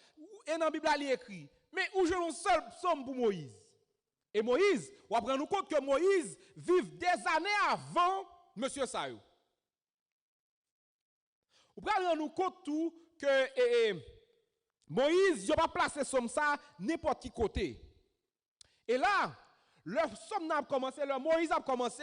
Et dans la Bible, il est écrit. Mais où j'ai un seul psaume pour Moïse? Et Moïse, on va prendre compte que Moïse vit des années avant M. Sayo. On va prendre compte tout que Moïse, il n'a pas placé somme ça n'importe qui côté. Et là, le somme a commencé, le Moïse a commencé,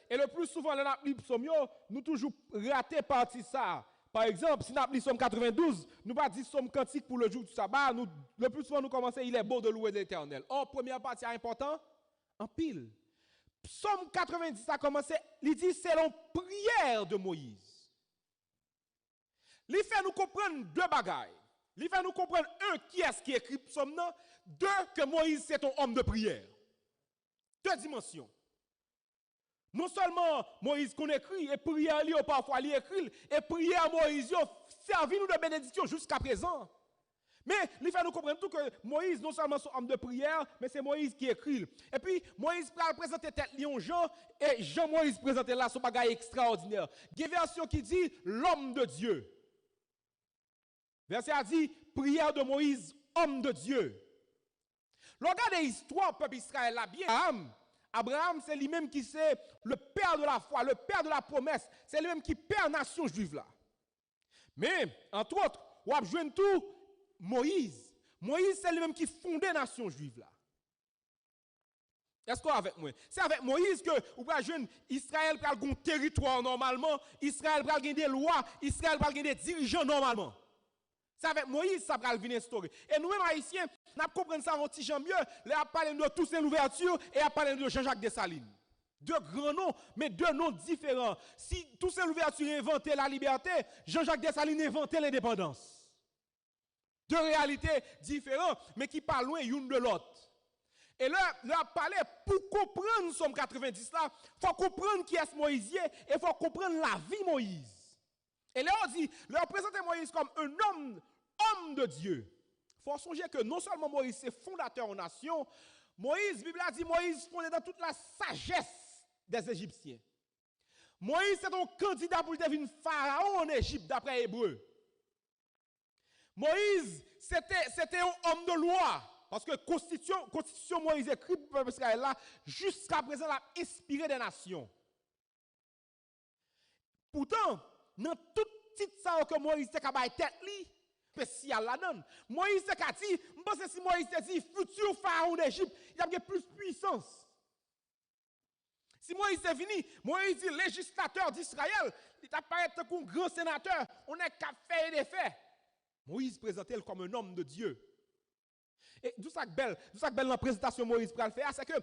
et le plus souvent, le psaume, nous toujours raté partie ça. Par exemple, si nous avons Somme 92, nous pas dit Somme cantique pour le jour du sabbat, le plus souvent nous commençons, il est beau de louer l'Éternel. Or, première partie important, en pile. Somme 90 a commencé, il dit c'est la prière de Moïse. Il fait nous comprendre deux bagailles. Il fait nous comprendre, un, qui est-ce qui écrit Somme, deux, que Moïse c'est un homme de prière. Deux dimensions. Non seulement Moïse qu'on écrit, et prière lui parfois lui écrit, et prière Moïse servi nous de bénédiction jusqu'à présent. Mais il fait nous comprendre tout que Moïse non seulement son homme de prière, mais c'est Moïse qui écrit. Et puis Moïse présente tête lion Jean, et Jean Moïse présente là son bagage extraordinaire. Il y a une version qui dit l'homme de Dieu. Verset a dit prière de Moïse, homme de Dieu. Regardez l'histoire peuple Israël là bien. Abraham, c'est lui-même qui c'est le père de la foi, le père de la promesse. C'est lui-même qui père nation juive là. Mais, entre autres, on a besoin de tout Moïse. Moïse, c'est lui-même qui fondait la nation juive là. Est-ce qu'on est avec moi? C'est avec Moïse que vous pouvez jouer Israël pour un territoire normalement, Israël pour avoir des lois, Israël pour avoir des dirigeants normalement. C'est avec Moïse ça va venir instaurer. Et nous-mêmes haïtiens, nous comprenons ça un petit peu mieux. Là, on parle de Toussaint Louverture et on parle de Jean-Jacques Dessalines. Deux grands noms, mais deux noms différents. Si Toussaint Louverture inventait la liberté, Jean-Jacques Dessalines inventait l'indépendance. Deux réalités différentes, mais qui parlent loin l'une de l'autre. Et là, on parle pour comprendre Somme 90 là, il faut comprendre qui est Moïse et il faut comprendre la vie Moïse. Et là, on dit, leur présenter Moïse comme un homme de Dieu. Il faut songer que non seulement Moïse c'est fondateur en nation, Moïse, la Bible a dit, Moïse fondé dans toute la sagesse des Égyptiens. Moïse c'est un candidat pour devenir pharaon en Égypte d'après Hébreu. Moïse c'était un homme de loi. Parce que constitution Moïse écrit pour le peuple Israël là, jusqu'à présent, l'a inspiré des nations. Pourtant, dans tout titre ça que Moïse te kabay tête li spécial la donne. Moïse te ka dit, je pense si Moïse te dit futur pharaon d'Égypte, il y a plus puissance. Si Moïse est venu, Moïse dit législateur d'Israël, il apparaît comme un grand sénateur, on est qu'à faire des faits. Moïse présentait comme un homme de Dieu. Et tout ça que belle dans la présentation Moïse pral faire, c'est que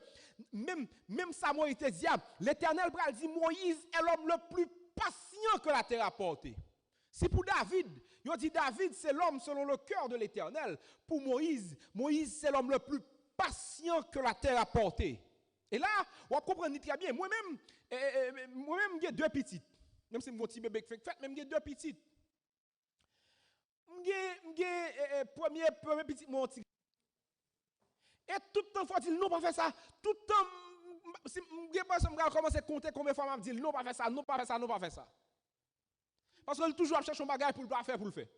même ça Moïse te dit, l'Éternel pral dit Moïse est l'homme le plus patient que la terre a porté. Si pour David, il dit David c'est l'homme selon le cœur de l'Éternel. Pour Moïse c'est l'homme le plus patient que la terre a porté. Et là, on va comprendre très bien. Moi-même, j'ai deux petites. Même si mon petit bébé fait fête, même j'ai deux petites. J'ai premier petit mon petit. Et tout le temps, il faut dire non, pas faire ça. Tout le temps, si je commence à compter combien de fois je dis non, pas faire ça, non, pas faire ça, non, pas faire ça. Parce qu'il toujours cherche un bagage pour le faire pour le faire.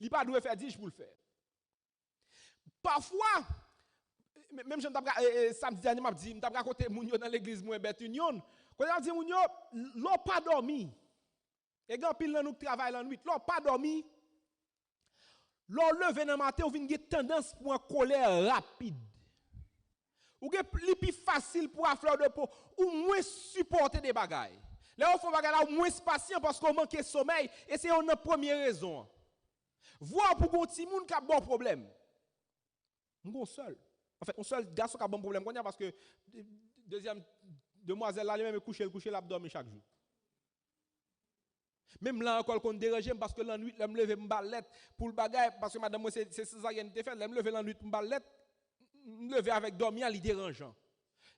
Il n'a pas dû faire 10 pour le faire. Parfois, même samedi dernier, je me raconté Mounio dans l'église, moi, bête union. Quand je dis Mounio, l'on pas dormi. Et quand pile nous travaille la nuit, l'on pas dormi. L'on levé dans le matin, on vient tendance pour une colère rapide. Ou que plus facile pour la fleur de peau, ou moins supporter des bagailles. Là, on fait des bagailles moins patient parce qu'on manque de sommeil, et c'est une première raison. Voir pour un petit monde qui a bon problème. On seul. En fait, on seul garçon qui a bon problème. Parce que deuxième demoiselle là, elle même coucher l'abdomen chaque jour. Même là encore qu'on dérange parce que la nuit je me lever m'balette pour le bagage parce que madame moi c'est césarienne te fait, je me lever la nuit m'balette, me lever avec dormir li dérangeant.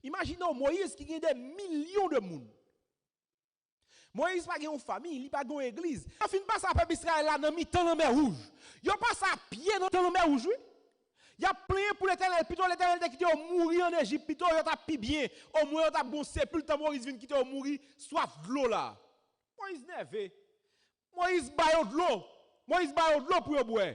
Imaginons Moïse qui a des millions de monde. Moïse pas une famille, il pas une église. Il fin pas ça peuple Israël là dans mi-temps dans mer rouge. Yo pas ça pied dans la mer rouge. Il y a plein pour l'Éternel. Plutôt l'Éternel t'a quitté au mourir en Égypte. Plutôt il t'a pi bien. Au moins il t'a bon sépulcre. Moïse vient quitter au mourir. Soif de l'eau là. Moïse nervé. Moïse baille de l'eau. Moïse baille de l'eau pour boire.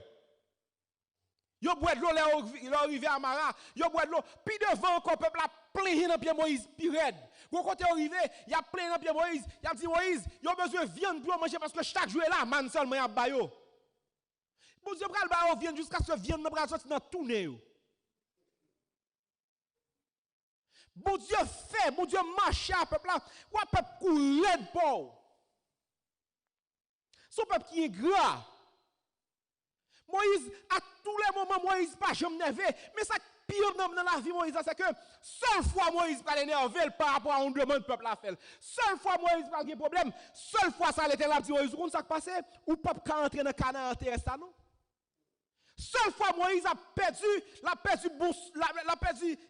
Yo boit de l'eau là, il est arrivé à Mara. Yo boit de l'eau. Puis devant encore peuple a plein dans pied Moïse, puis raide. Quand côté arrivé, il y a plein dans pied Moïse. Il a dit Moïse, il a besoin de viande pour manger parce que chaque jour là, man seulement y a bayo. Bon Dieu pral ba viande jusqu'à ce que viande pral sortir dans tout nez. Bon Dieu fait, bon Dieu marche à peuple là. Ou peuple courir de pauvre. Son peuple qui est gras. Moïse, à tous les moments, Moïse pas jamais énervé. Mais ça pire dans la vie Moïse, c'est que seule fois Moïse pas énervé par rapport à une demande peuple a fait. Seule fois Moïse pas de problème. Seule fois ça l'Éternel dit Moïse, vous ça passé ou peuple quand entrer dans Canaan intéresse ça non? Seule fois Moïse a perdu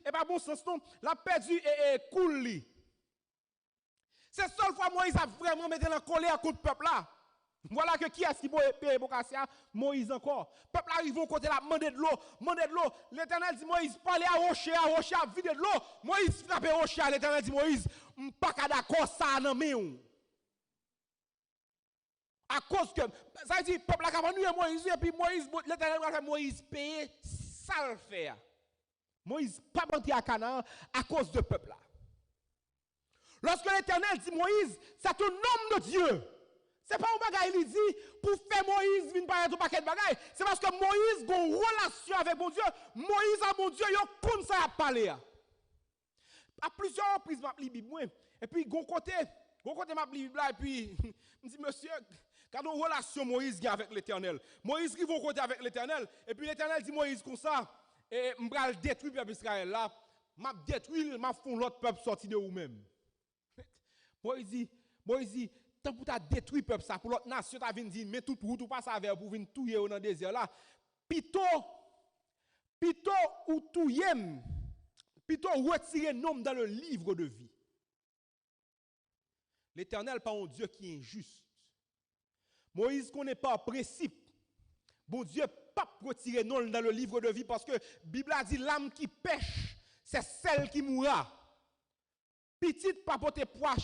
et pas bon sens non, l'a perdu et cool. C'est seule fois Moïse a vraiment mis en colère contre le peuple là. Voilà que qui est-ce qui peut payer Bokassia? Moïse encore. Peuple arrive au côté là, demander de l'eau. L'Éternel dit Moïse, parlez à rocher a vide de l'eau. Moïse frappe rocher, l'Éternel dit Moïse, pas d'accord ça non mais à cause que ça dit peuple a capable Moïse et puis Moïse l'Éternel va faire Moïse payer ça le faire. Moïse pas monter à Canaan à cause de peuple là. Lorsque l'Éternel dit Moïse, c'est un homme de Dieu. C'est pas un bagage il dit pour faire Moïse venir par un paquet de bagages. C'est parce que Moïse a une relation avec mon Dieu. Moïse a mon Dieu, il comme ça à parler. À plusieurs reprises m'a li Bible et puis gon côté m'a li Bible et puis me dit monsieur quand une relation Moïse avec l'Éternel. Moïse qui va côté avec l'Éternel et puis l'Éternel dit Moïse comme ça et m'bral détruire peuple Israël là, m'a détruire, m'a font l'autre peuple sorti de vous-même. Moïse dit tant pour ta détruire peuple ça pour l'autre nation ta vinn dire mais toute route ou pas ça vers pour venir touyer dans le désert là plutôt ou touyer plutôt retirer nom dans le livre de vie. L'Éternel pas un Dieu qui est injuste. Moïse connaît pas principe. Bon Dieu pas retirer nom dans le livre de vie parce que Bible a dit l'âme qui pêche c'est celle qui mourra. Petite papote poids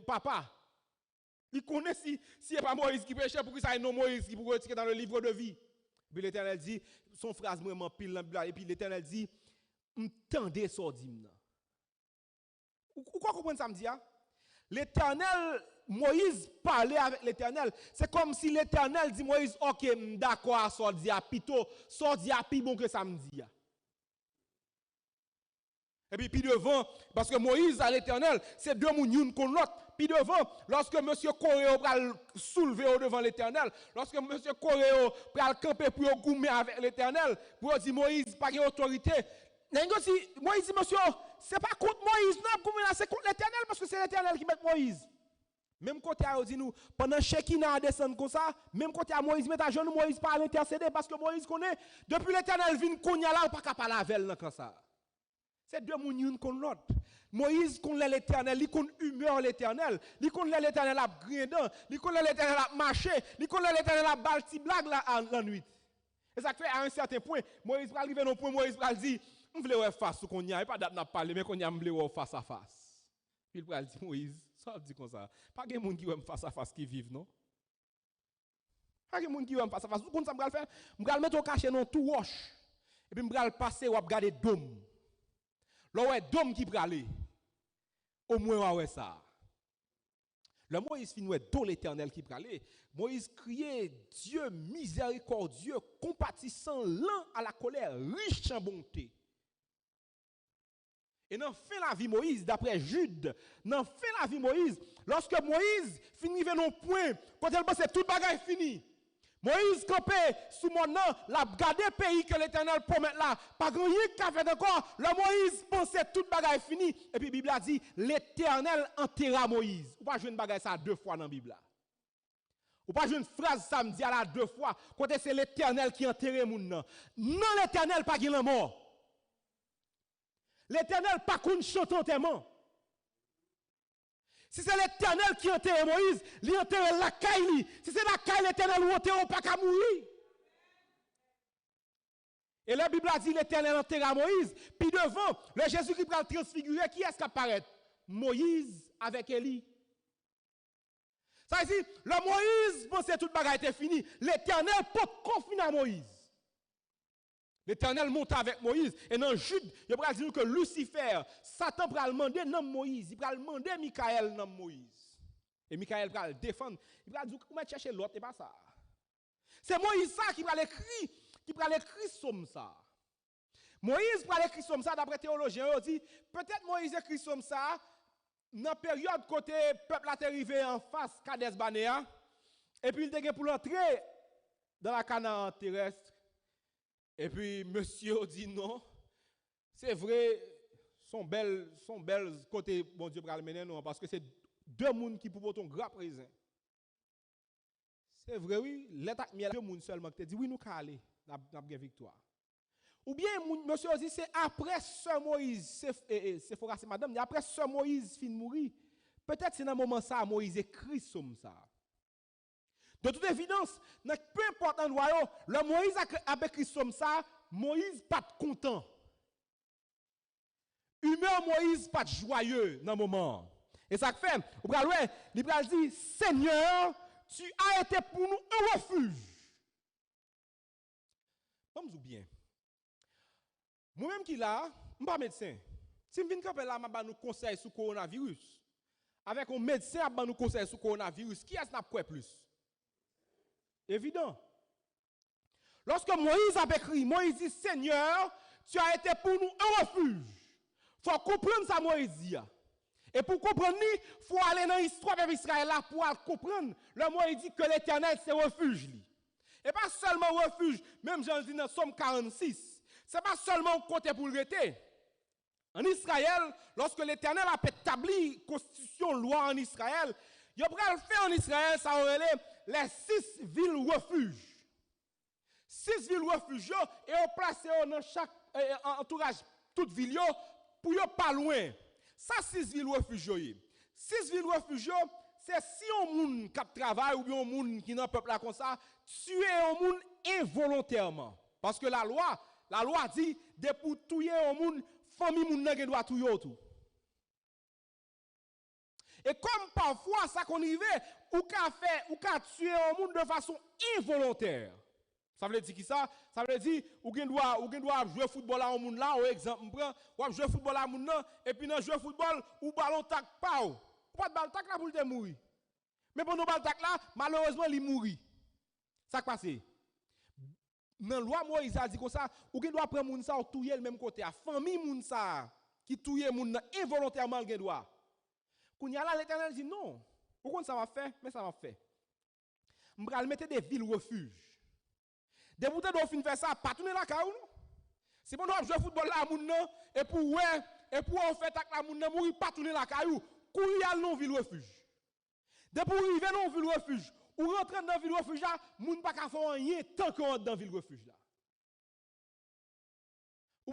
papa. Il connaît si c'est pas Moïse qui péchait pour que ça ait non Moïse qui pour retirer dans le livre de vie. Puis l'Éternel dit son phrase vraiment pile dans Bible et puis l'Éternel dit m'tendez sordim. Ou quoi comprendre ça me dit? L'Éternel Moïse parlait avec l'Éternel. C'est comme si l'Éternel dit Moïse OK, d'accord sordi a plutôt sordi a plus bon que ça me dit. Et puis devant, parce que Moïse à l'Éternel, c'est deux moun contre l'autre. Puis devant, lorsque monsieur Coréo pral soulever devant l'Éternel, lorsque monsieur Coréo pral camper pour goumer avec l'Éternel, pour dire Moïse pas autorité. Moïse dit monsieur, c'est pas contre Moïse, non, c'est contre l'Éternel parce que c'est l'Éternel qui met Moïse. Même côté a dit nous pendant Shekinah descend comme ça, même côté à Moïse met à genoux Moïse pas intercéder parce que Moïse connaît depuis l'Éternel vient konya là pas capable avec elle comme ça. C'est deux moun contre l'autre. Moïse connaît l'Éternel, il connaît humeur l'Éternel, il connaît l'Éternel à grindan, il connaît l'Éternel à marcher, il connaît l'Éternel à balti blague la nuit. Et ça fait à un certain point, Moïse va arriver dans point Moïse va dire, on veut voir face qu'on y a pas date n'a parler mais qu'on y a veut voir face à face. Puis il va dire Moïse, ça dit comme ça. Pas de monde qui veut face à face qui vivent non. Pas de monde qui veut face à face. Comme ça me faire, me mettre au cachet dans tout roche. Et puis me passer ou regarder dôme. Là ouais dôme qui aller. Au moins ouais ça. Le Moïse finit dans l'Éternel qui aller. Moïse criait Dieu miséricordieux, compatissant, lent à la colère, riche en bonté. Et dans fin la vie Moïse, d'après Jude, dans fin la vie Moïse, lorsque Moïse finit vers un point, quand elle pense que tout bagage est fini, Moïse campé sous mon nom, l'a gardé pays que l'Éternel promet là, pas grand chose qu'a fait encore, le Moïse pensait tout bagage est fini, et puis la Bible a dit, l'Éternel enterra Moïse. Ou pas jouer une bagage ça deux fois dans la Bible là. Ou pas jouer une phrase ça me dit à la deux fois, quand c'est l'Éternel qui enterre mon nom. Non, l'Éternel pas qui est mort. L'Éternel pas qu'on chante enterrement. Si c'est l'Éternel qui enterre Moïse, il enterre la caille. Si c'est la caille l'Éternel ou enterre pas qu'à mourir. Et la Bible a dit l'Éternel enterra Moïse, puis devant, le Jésus qui va transfigurer, qui est-ce qui apparaît? Moïse avec Élie. Ça veut dire, le Moïse pensait toute bagarre était fini. L'Éternel peut confiner à Moïse. L'Éternel monte avec Moïse. Et dans Jude, il va dire que Lucifer, Satan va demander nom Moïse. Il va demander Michael nom Moïse. Et Michael va le défendre. Il va dire, comment chercher l'autre, et pas ça. C'est Moïse ça qui va l'écrire. Qui va l'écrire comme ça. Moïse va l'écrire comme ça, d'après théologiens, il dit, peut-être Moïse écrit comme ça, dans la période côté peuple a arrivé en face Kades Barnea, et puis il était pour l'entrer dans la Canaan terrestre. Et puis monsieur dit non, c'est vrai, son bel côté bon Dieu pour le mener non, parce que c'est deux mondes qui pour ton grand présent. C'est vrai oui, l'état miel deux mondes seulement qui te dit oui nous aller, n'a bien victoire. Ou bien monsieur dit c'est après sœur Moïse, c'est faut c'est madame, après sœur Moïse fin mourir. Peut-être c'est dans moment ça Moïse écrit comme ça. De toute évidence, peu importe l'endroit, le Moïse a écrit comme ça, Moïse pas content. Humeur Moïse pas joyeux dans le moment. Et ça fait, il va dire, Seigneur, tu as été pour nous un refuge. Vamos bien. Moi-même qui là, je ne suis pas médecin. Si je viens camper là, je nous conseille sur le coronavirus. Avec un médecin, je nous conseille sur le coronavirus. Qui est-ce qui n'a pas plus? Évident. Lorsque Moïse a écrit, Moïse dit, Seigneur, tu as été pour nous un refuge. Il faut comprendre ça, Moïse dit. Et pour comprendre, il faut aller dans l'histoire de Israël là pour comprendre. Le Moïse dit que l'Éternel, c'est refuge. Et pas seulement refuge, même j'en dis dans Somme 46. Ce n'est pas seulement côté pour le rester. En Israël, lorsque l'Éternel a établi constitution, loi en Israël, il a fait en Israël, ça aurait les 6 villes refuges. 6 villes refuges, et on place dans chaque entourage, toute ville, pour ne pas loin. Ça, 6 villes refuges. 6 villes refuges, c'est si on moun qui travaille ou bien on moun qui n'a peuple là comme ça, tuer un moun involontairement. Parce que la loi dit, de pour tuer un moun, famille moun nan doit tuer tout. Et comme parfois ça qu'on y va, ou qu'a tuer un moun de façon involontaire. Ça veut dire qui ça? Ça veut dire ou doit jouer football à un moun là, au exemple, ou jouer football à un moun là, et puis dans jouer football ou ballon tac pas. Ou pas de ballon tac là pour te mourir. Mais pour nos ballon tac là, malheureusement il mourit. Ça qui passe. Dans la loi Moïse a dit comme ça, ou doit prendre moun ça ou touyer le même côté, à famille moun ça qui touyer moun involontairement le doit. Quand y a là l'Éternel dit non. Pourquoi ça va faire? Mais ça va faire. On va mettre des villes refuges. Des boutons d'eau fin faire ça, pas tourner la caou. Si on doit jouer football là moun nan et pour on fait tak la moun nan mourir pas tourner la caou, courir à non ville refuge. Dès pour arriver dans ville refuge, ou rentrer dans ville refuge là, moun pas ka faire rien tant qu'on rentre dans ville refuge là. Ou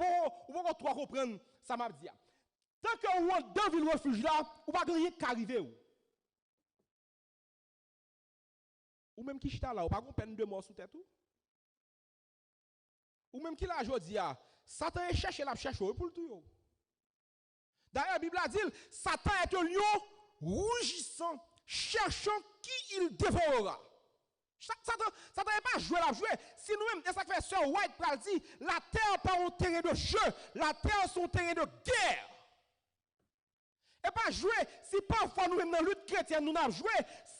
pas trop comprendre ça m'a dit. Tant qu'on rentre dans ville refuge là, ou pas rien qu'arriver ou même qui chita là, ou pas gon peine de mort sous tête ou même qui l'a jodi a, Satan est cherché la cherche pour le tout. D'ailleurs la Bible a dit, Satan est un lion rougissant, cherchant qui il dévorera. Satan n'est pas joué la jouer. Si nous-mêmes, c'est ça que fait Sir White pral dit, la terre pas un terrain de jeu, la terre c'est un terrain de guerre. Et pas jouer, si parfois nous-mêmes dans la lutte chrétienne, nous n'avons joué,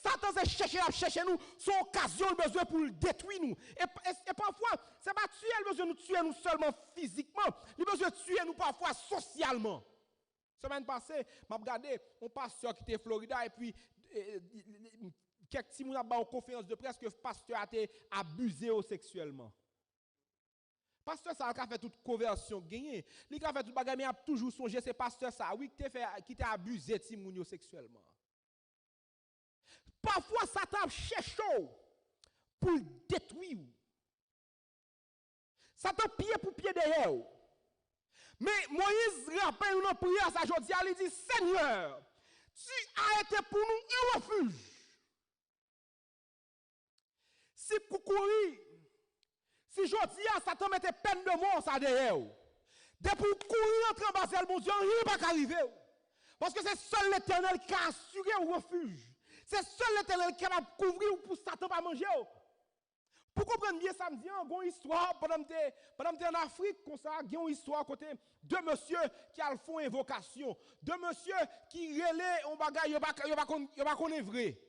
Satan s'est cherché nous, son occasion, le besoin pour le détruire nous. Et parfois, c'est pas tuer le besoin de nous tuer nous seulement physiquement, le besoin de tuer nous parfois socialement. Semaine passée, m'a regardé un pasteur qui était en Florida et puis quelques petits moun a ba en conférence de presse que le pasteur a été abusé sexuellement. Pasteur ça a fait toute conversion gagné. Il a fait toute bagarre mais a toujours songé c'est pasteur ça oui qui t'a abusé timounio sexuellement. Parfois Satan cherche pour détruire. Satan pied pour pied derrière. Mais Moïse rappelle une prière ça aujourd'hui il dit Seigneur, tu as été pour nous un refuge. Si coucourir Si jodi a Satan mette peine de mort ça derrière. Depuis courir entrer en bas bon Dieu, rien pas arriver. Parce que c'est seul l'Éternel qui a assuré un refuge. C'est seul l'Éternel qui est capable de couvrir pour Satan pas manger. Pour comprendre bien samedi, il y a une histoire pendant que en Afrique comme ça, il y a une histoire côté deux monsieur qui a font invocation, deux monsieur qui relaient un bagage, il pas connaît vrai.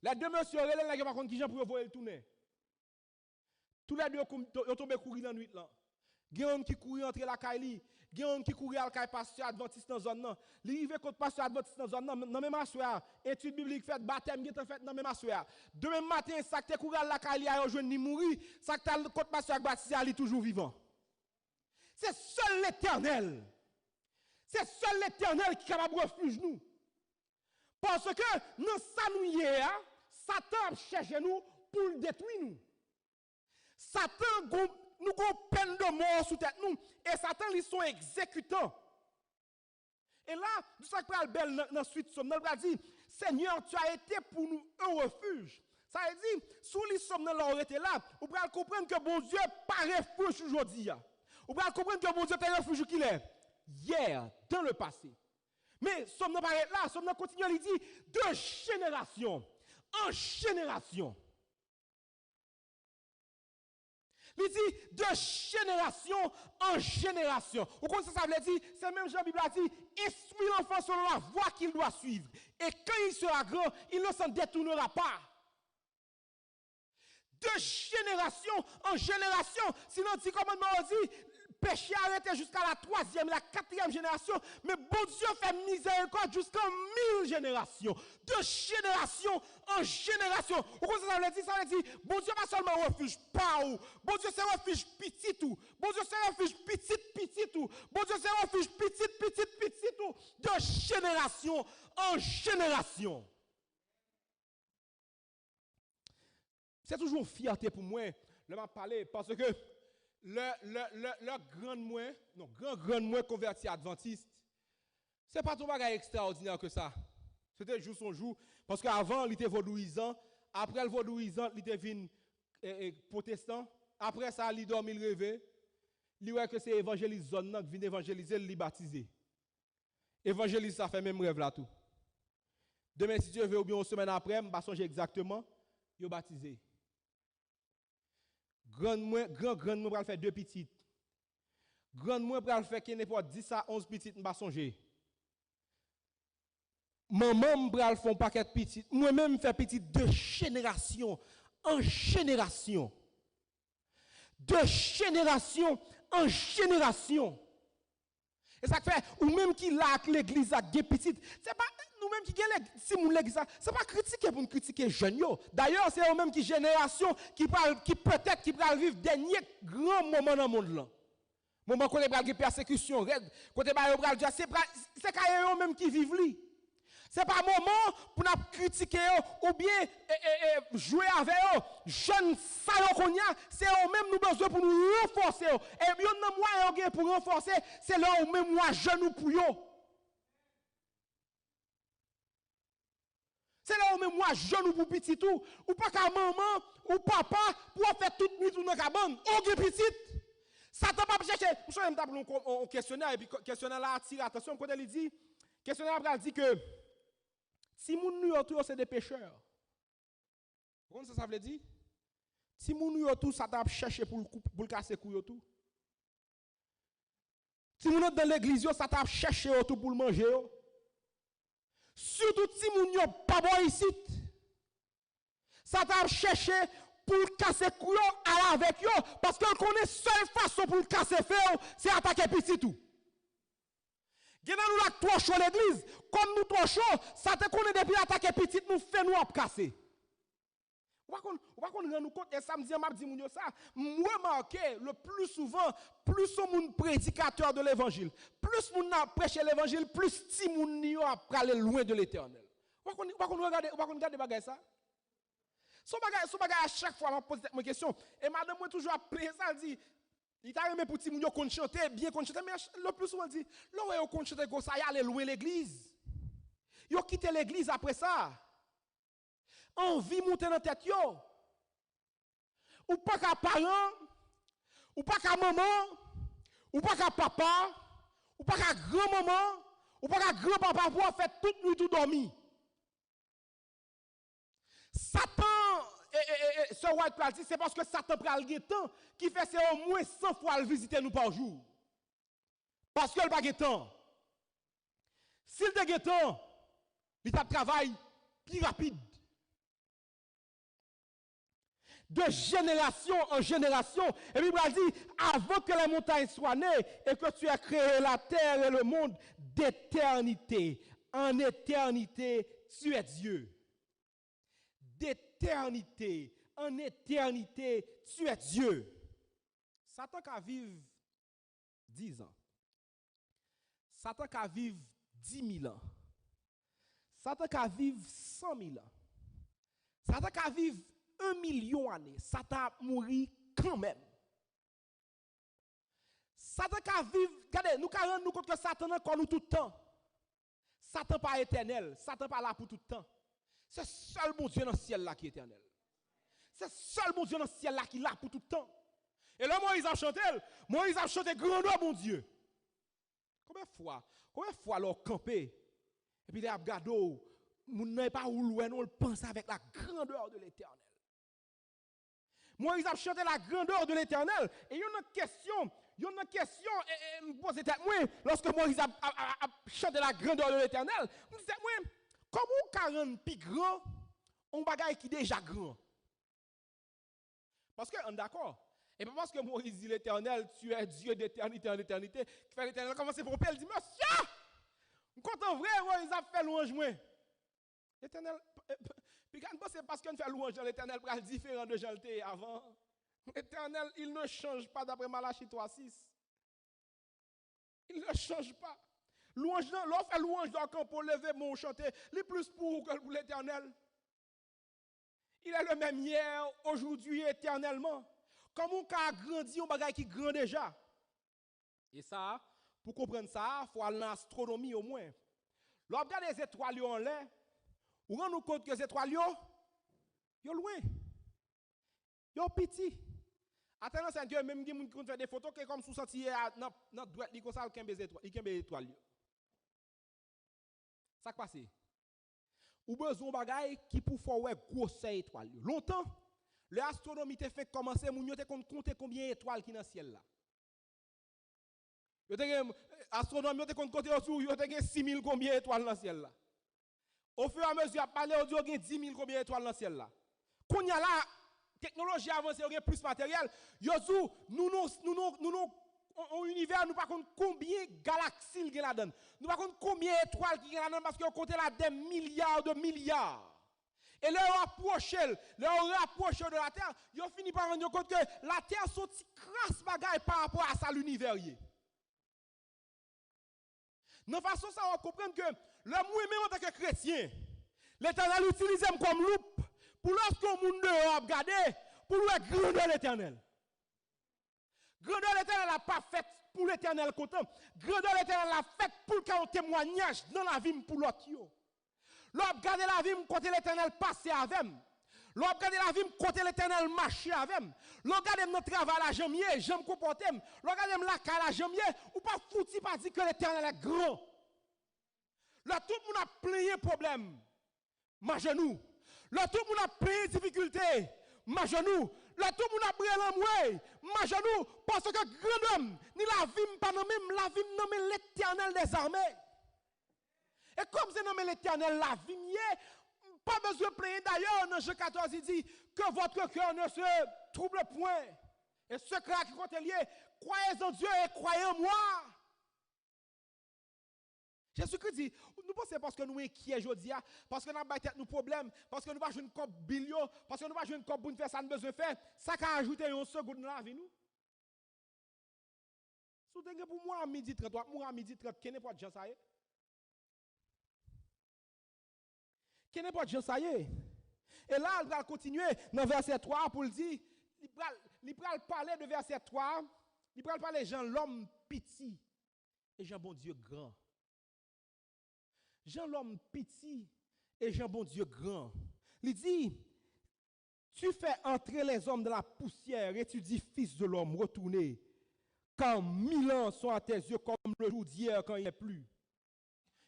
Les deux monsieur relaient là, il pas connaît qui gens pour voler le tourner. Tous les deux ils tombé courir dans nuit là. Il y a un qui courir entre la Kaili, il y a un qui courir à la pasteur adventiste dans zone là. L'arrivée contre pasteur adventiste dans zone là, dans même assoir, étude biblique faite, baptême qui fait dans même assoir. Demain matin, ça que courir à la Kaili a rejoindre ni mourir, ça que contre pasteur baptisé ali toujours vivant. C'est seul l'Éternel. C'est seul l'Éternel qui est capable de refuge nous. Parce que nous s'ennuyer, Satan cherche nous pour le détruire nous. Satan nous avons peine de mort sous tête nous et Satan ils sont exécutants. Et là, nous sommes très belle dans la suite somme. Nous avons dit, Seigneur, tu as été pour nous un refuge. Ça veut dire, sous les sommes dans l'arrêté là, vous pouvez comprendre que bon Dieu pas refuge aujourd'hui. Vous pouvez comprendre que bon Dieu est refuge qu'il est hier, dans le passé. Mais sommes nous paraît là, sommes nous continue à dire de génération en génération. Il dit de génération en génération. Vous comprenez ça veut dire? C'est même Jean Bible a dit, instruis l'enfant selon la voie qu'il doit suivre. Et quand il sera grand, il ne s'en détournera pas. De génération en génération. Sinon, dit commandement dit, péché arrêté jusqu'à la 3e, la 4e génération. Mais bon Dieu fait miséricorde jusqu'à 1000 générations. De génération en génération. Pourquoi ça veut dire? Ça veut dire, bon Dieu pas seulement refuge pas ou. Bon Dieu c'est refuge petit tout. Bon Dieu c'est refuge petit tout. Bon Dieu c'est refuge petit tout. De génération en génération. C'est toujours une fierté pour moi de m'en parler parce que le grand moins converti adventiste, c'est pas tout bagage extraordinaire que ça. C'était juste son jour parce qu'avant il était vaudouisant, après le vaudouisant il était venu protestant, après ça il dormi il rêvé, il voit que c'est évangéliste zone qui vient évangéliser, il baptisé. Évangéliste ça fait même rêve là tout. Demain si Dieu veut ou bien une semaine après, je vais songer exactement, il baptisé. Grand moins pour faire deux petites. Grand moins pour faire qui n'est pas 10 à 11 petites, je ne vais pas songer. Maman pour faire un paquet de petites. Moi-même faire petites de génération en génération. De génération en génération. Et ça fait, ou même qui l'a l'église a des petites, c'est pas nous-mêmes qui gagnons si nous l'église, c'est pas critiquer pour nous critiquer jeunes. D'ailleurs, c'est eux-mêmes qui génération qui peut-être qui va vivre dernier grand moment dans le monde là. Moment qu'on est bral persécution, côté ba bral dire c'est quand eux-mêmes qui vivent li. C'est pas moment pour nous critiquer ou bien jouer avec eux. Jeunes salons qu'on y a, c'est eux-mêmes nous besoin pour nous renforcer. Et bien nous moyen pour renforcer, c'est là où même moi jeunes pour eux. C'est là où même moi jeune ou pour petit tout, ou pas qu'à maman ou papa pour faire toute nuit dans la cabane, ou petit. Ça t'a pas chercher. Vous savez un questionnaire et puis questionnaire là attire attention quand il dit questionnaire là dit que si moun nou autour c'est des pécheurs. Vous comprenez ça veut dire? Si moun nou autour ça t'a chercher pour le casser couille tout. Si moun dans l'église ça t'a chercher autour pour le manger. Surtout si moun yo pas bon ici. Ça t'a cherché pour casser couille avec yo parce qu'on connaît seule façon pour casser feu c'est attaquer petit tout. Gena nous la trop chaud l'église, comme nous trop chaud, ça te connaît depuis attaquer petit nous fait nous ap casser. On va rendre nous compte et samedi m'a dit moun yo ça, moi marqué le plus souvent plus on moun prédicateur de l'évangile, plus moun a prêché l'évangile, plus ti moun yo a aller loin de l'Éternel. On va regarder bagay ça. Son bagay à chaque fois m'a posé cette question et madame moi toujours appelé ça dit il t'a aimé pour ti moun yo kon chanter bien kon chanter mais le plus souvent dit là yo kon chanter comme ça y aller loin l'église. Yo quitté l'église après ça. Envie monter dans tête yo. Ou pas qu'à parent ou pas qu'à maman, ou pas qu'à papa, ou pas qu'à grand-maman, ou pas qu'à grand-papa pour faire toute nuit tout dormi. Satan, ce white place, c'est parce que Satan prend le temps qui fait c'est au moins 100 fois le visiter nous par jour. Parce que le pas temps. S'il te temps, il travaille plus rapide. De génération en génération. Et puis il dit, avant que les montagnes soient nées et que tu as créé la terre et le monde d'éternité, en éternité, tu es Dieu. D'éternité, en éternité, tu es Dieu. Satan qui vivre 10 ans. Satan qui vivre 10 000 ans. Satan qui vivre 100 000 ans. Satan qui vivre 1 million d'années. Satan mourit quand même. Satan qui vivre, regardez, nous rendre nous compte que Satan encore nous tout le temps. Satan pas éternel, Satan pas là pour tout le temps. C'est seul mon Dieu dans le ciel là qui est éternel. C'est seul mon Dieu dans le ciel là qui est là pour tout le temps. Et là, Moïse a chanté grandeur mon Dieu. Combien de fois leur camper et puis les abgado, moun n'a pas ou loin, on le pense avec la grandeur de l'Éternel. Moïse a chanté la grandeur de l'Éternel et il y a une question et me pose tête moi lorsque Moïse a chanté la grandeur de l'Éternel, me dit moi comment 40 plus grand on bagaille qui déjà grand. Parce que on d'accord. Et pas parce que Moïse dit l'Éternel, tu es Dieu d'éternité en éternité, qui fait l'Éternel commencer pour elle dit monsieur, quand en vrai Moïse a fait louange moi. L'Éternel puis quand c'est parce qu'on fait louange l'Éternel pral différent de Jean le avant. L'Éternel, il ne change pas d'après Malachie 3:6. Il ne change pas. Louange l'on fait louange dans camp pour lever mon chanter, les plus pour que pour l'Éternel. Il est le même hier, aujourd'hui, éternellement. Comme on a grandi, on bagaille qui grand déjà. Et ça, pour comprendre ça, il faut aller en astronomie au moins. Lorsque on regarde les étoiles en l'air, on rend nous compte que les étoiles sont loin. Ils sont petits. Attends, c'est Dieu même qui fait des photos qui comme sous senti dans droite, il comme ça, il kembe étoiles. Ça qui passe. Ou besoin bagaille qui pour faire ouais grosse étoile. Longtemps, l'astronomie te fait commencer moun yo te compter combien d'étoiles qui dans le ciel là. Yo te astronomie te compter autour yo te 6000 combien d'étoiles dans le ciel là. Au fur et à mesure à parler on dit 10 000 combien d'étoiles dans le ciel là. Qu'on y a là technologie avancée on plus matériel, yo nous en univers nous pas compte combien galaxies il y a là-dedans. Nous pas compte combien d'étoiles qui y a là-dedans parce qu'on compte là des milliards de milliards. Et là on rapproche de la terre, ils ont fini par rendre compte que la terre sont crasse bagaille par rapport à ça l'univers. De façon ça on comprendre que le moi-même en tant que chrétien, l'Éternel utilise comme loupe pour lorsqu'on monde dehors regarder pour le grandeur de l'Éternel. Grandeur de l'Éternel n'a pas fait pour l'Éternel content. Grandeur de l'Éternel l'a fait pour qu'il y ait un témoignage dans la vie pour l'autre. L'on regarde la vie côté l'Éternel passer avec. L'on regarde la vie côté l'Éternel marcher avec. L'on regarde notre travail la jambier, j'aime comporter. L'on regarde la cale la jambier ou pas fouti pas dire que l'Éternel est grand. Là tout le monde a plein de problèmes. Ma genou. Là tout le monde a plein de difficultés. Ma genou. Là tout le monde a pris l'amoué, ma genou, parce que grand homme, ni la vie pas nommé, la vie nommé l'Éternel des armées. Et comme c'est nommé l'Éternel, la vie pas besoin de plaindre d'ailleurs, dans Jean 14, il dit que votre cœur ne se trouble point. Et ce cœur qui compte lié, croyez en Dieu et croyez en moi. Jésus-Christ dit, nous pensons parce que nous sommes inquiets aujourd'hui, parce que nous avons nos problèmes, parce que nous n'avons pas joué un billion, parce que nous n'avons pas joué un cop pour faire ça, nous avons besoin de faire, ça a ajouté une seconde dans la vie. Nous. Si vous avez pour moi à midi 30, moi à midi 30, qui n'est pas de gens ça y est? Qui n'est pas de gens ça y est? Et là, il va continuer dans verset 3 pour le dire, il va parler de verset 3, il va parler de Jean l'homme petit et Jean bon Dieu grand. Jean l'homme petit et Jean bon Dieu grand. Il dit, Tu fais entrer les hommes dans la poussière et tu dis, fils de l'homme, retournez. Quand 1000 ans sont à tes yeux comme le jour d'hier quand il n'est plus.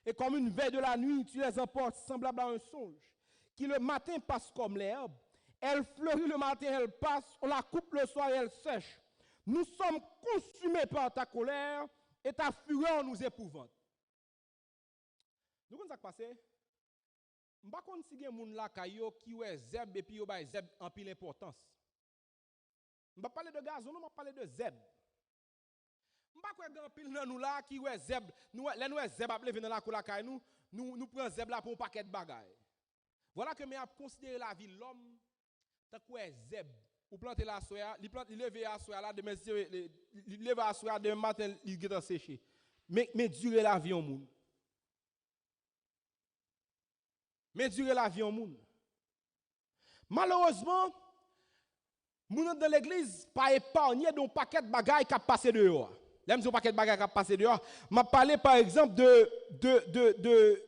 Et comme une veille de la nuit, tu les emportes semblable à un songe, qui le matin passe comme l'herbe. Elle fleurit le matin, elle passe, on la coupe le soir et elle sèche. Nous sommes consumés par ta colère et ta fureur nous épouvante. Nous connaissons ce qui passe? Je ne sais pas si il y a des gens qui ont zeb et puis ils ont zeb en pile importance. Je ne vais pas parler de gazon, je vais parler de zeb. Je ne vais pas parler de pile dans nous là qui ont zeb. Nous zeb après venir dans la cour la nous prenons zeb là pour un paquet de bagages. Voilà que nous avons considéré la vie de l'homme tant que zeb. Ou planter la soya, il lever la soya là demain il lever la soya demain matin il est séché. Mais durer la vie en monde. Mais durer la vie en monde. Malheureusement, moun dans l'église pas épargné d'un paquet de bagages qui a passé dehors. Là, un paquet de bagages qui a passé dehors. M'a parlé par exemple de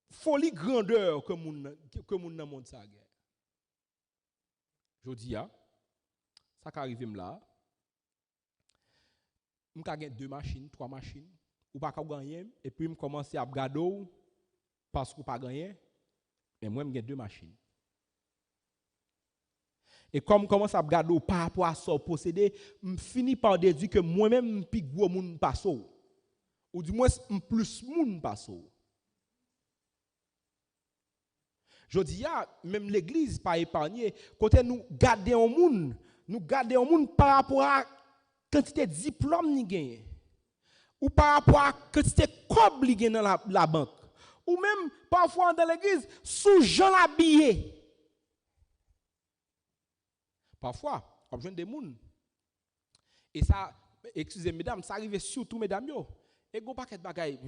folie grandeur que moun dans monde ça. Je dis ça qui arrive là. Je vais 2 machines, 3 machines, ou pas gagner et puis je commence à regarder parce que pas gagner. Mais moi j'ai 2 machines. Et comme je commence à regarder par rapport à ça posséder, je finis par déduire que moi-même plus gros moun passe ou du moins plus moun passe. Je dis même l'église pas épargnée, côté nous garder un monde par rapport à quantité de diplôme ni gagne ou par rapport à quantité cob li gagne dans la banque ou même parfois dans l'église sous gens habillés. Parfois, on jeune des moun. Et ça, excusez mesdames, ça arrive surtout mesdames yo. Et go paquet de bagaille,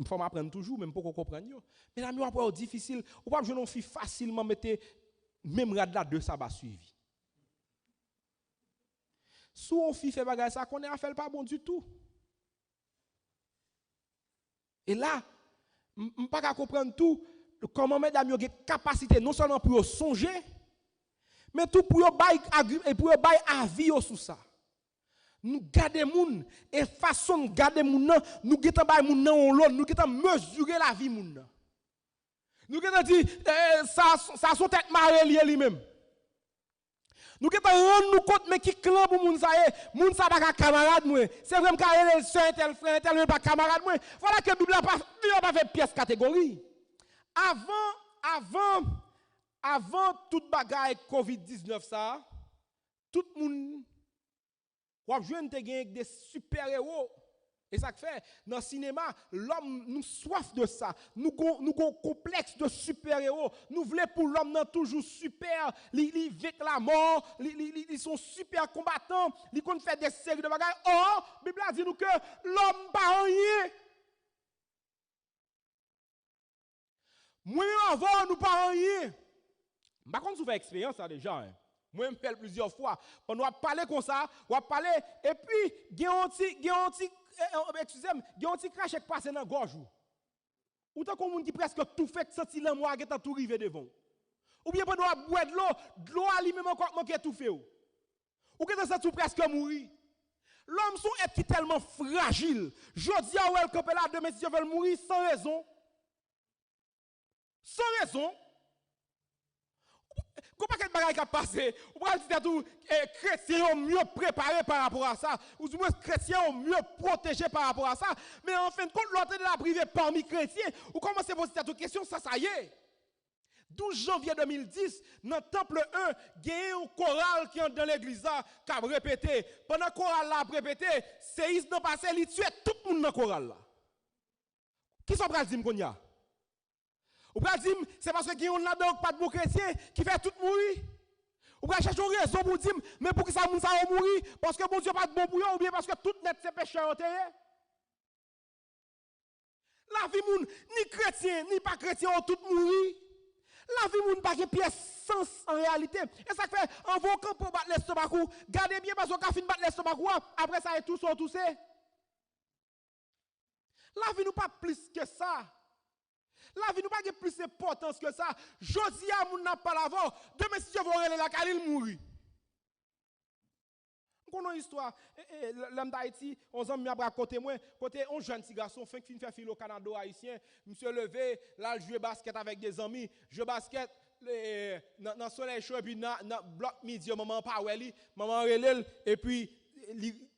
faut m'apprendre toujours même pour qu'on comprenne yo. Mesdames yo après difficile, ou pas jeune fille facilement mettre même rad là 2 sabbat suivi. Sous on fille fait bagaille ça connaît affaire pas bon du tout. Et là, on pas comprendre tout comment mesdames yo gen capacité non seulement pour songer mais tout pour yo bay et pour yo bay avis sous ça. Nous garder moun et façon garder moun nan, nous getan bay moun nan on l'autre, nous getan mesurer la vie moun nan. Nous getan dit ça son tête maré li même. Nous getan rendre nous compte mais qui clan pour moun ça pas camarade moi. C'est vraiment carré sœur tel frère tel pas camarade moi. Voilà que Bible pas fait pièce catégorie. Avant toute bagaille Covid-19 ça, tout le monde ou jeune te gagné des super-héros. Et ça fait dans le cinéma, l'homme nous soif de ça. Nous avons complexe de super-héros. Nous voulons pour l'homme toujours super, ils vivent la mort, ils sont super combattants, ils connaissent faire des séries de bagailles. Or, la Bible dit nous que l'homme pas rien. Moi avant nous pas rien. Par contre, vous faites expérience ça déjà. Moi, je me fais plusieurs fois. On va parler comme ça, on va parler, et puis, il y a un petit crash qui passe dans la gorge. Ou tant qu'on dit presque tout fait que senti l'amour qui est tout rivé devant. Ou bien, on doit boire de l'eau à lui-même encore manquer tout fait. Ou que ça tout presque mourir. L'homme est tellement fragile. Je dis à elle, quand là, demain, si je veux mourir sans raison. Sans raison. Comment quel bagage qui a passé? Ou pas dire tout chrétiens sont mieux préparés par rapport à ça, ou du moins chrétiens sont mieux protégés par rapport à ça, mais en fin de compte l'autre de la privée parmi chrétiens, ou comment c'est poser cette question, ça y est. 12 janvier 2010, dans le temple 1, il y a un choral qui est dans l'église qui a répété. Pendant que le choral a répété, séisme dans le passé, il tue tout le monde dans le choral là. Qui sont prêts à dire qu'on y a? Ou pas dire c'est parce que y a un là-dedans pas de bon chrétien qui fait tout mourir. Ou pas chercher une raison pour dire mais pour que ça moun ça mourir parce que bon Dieu pas de bon pour eux ou bien parce que tout net c'est pécheur enterré. La vie moun ni chrétien ni pas chrétien ont tout mourir. La vie moun pas de pièce sens en réalité. Et ça fait en vos camp pour battre l'estomac ou gardez bien parce qu'on fin battre l'estomac ou après ça est tout sont toussé. La vie nous pas plus que ça. La vie nous pas plus d'importance que ça. Jodi a moun n'a pas l'avant. Demain si Dieu va aller la Kalil mourir. On a une histoire. L'homme d'Haïti, on s'en mis à côté moi, côté un jeune petit garçon fin fait fil au Canada haïtien, monsieur levé, là jouer basket avec des amis, jouer basket dans soleil chaud puis dans bloc midi maman pas ouais maman relève et puis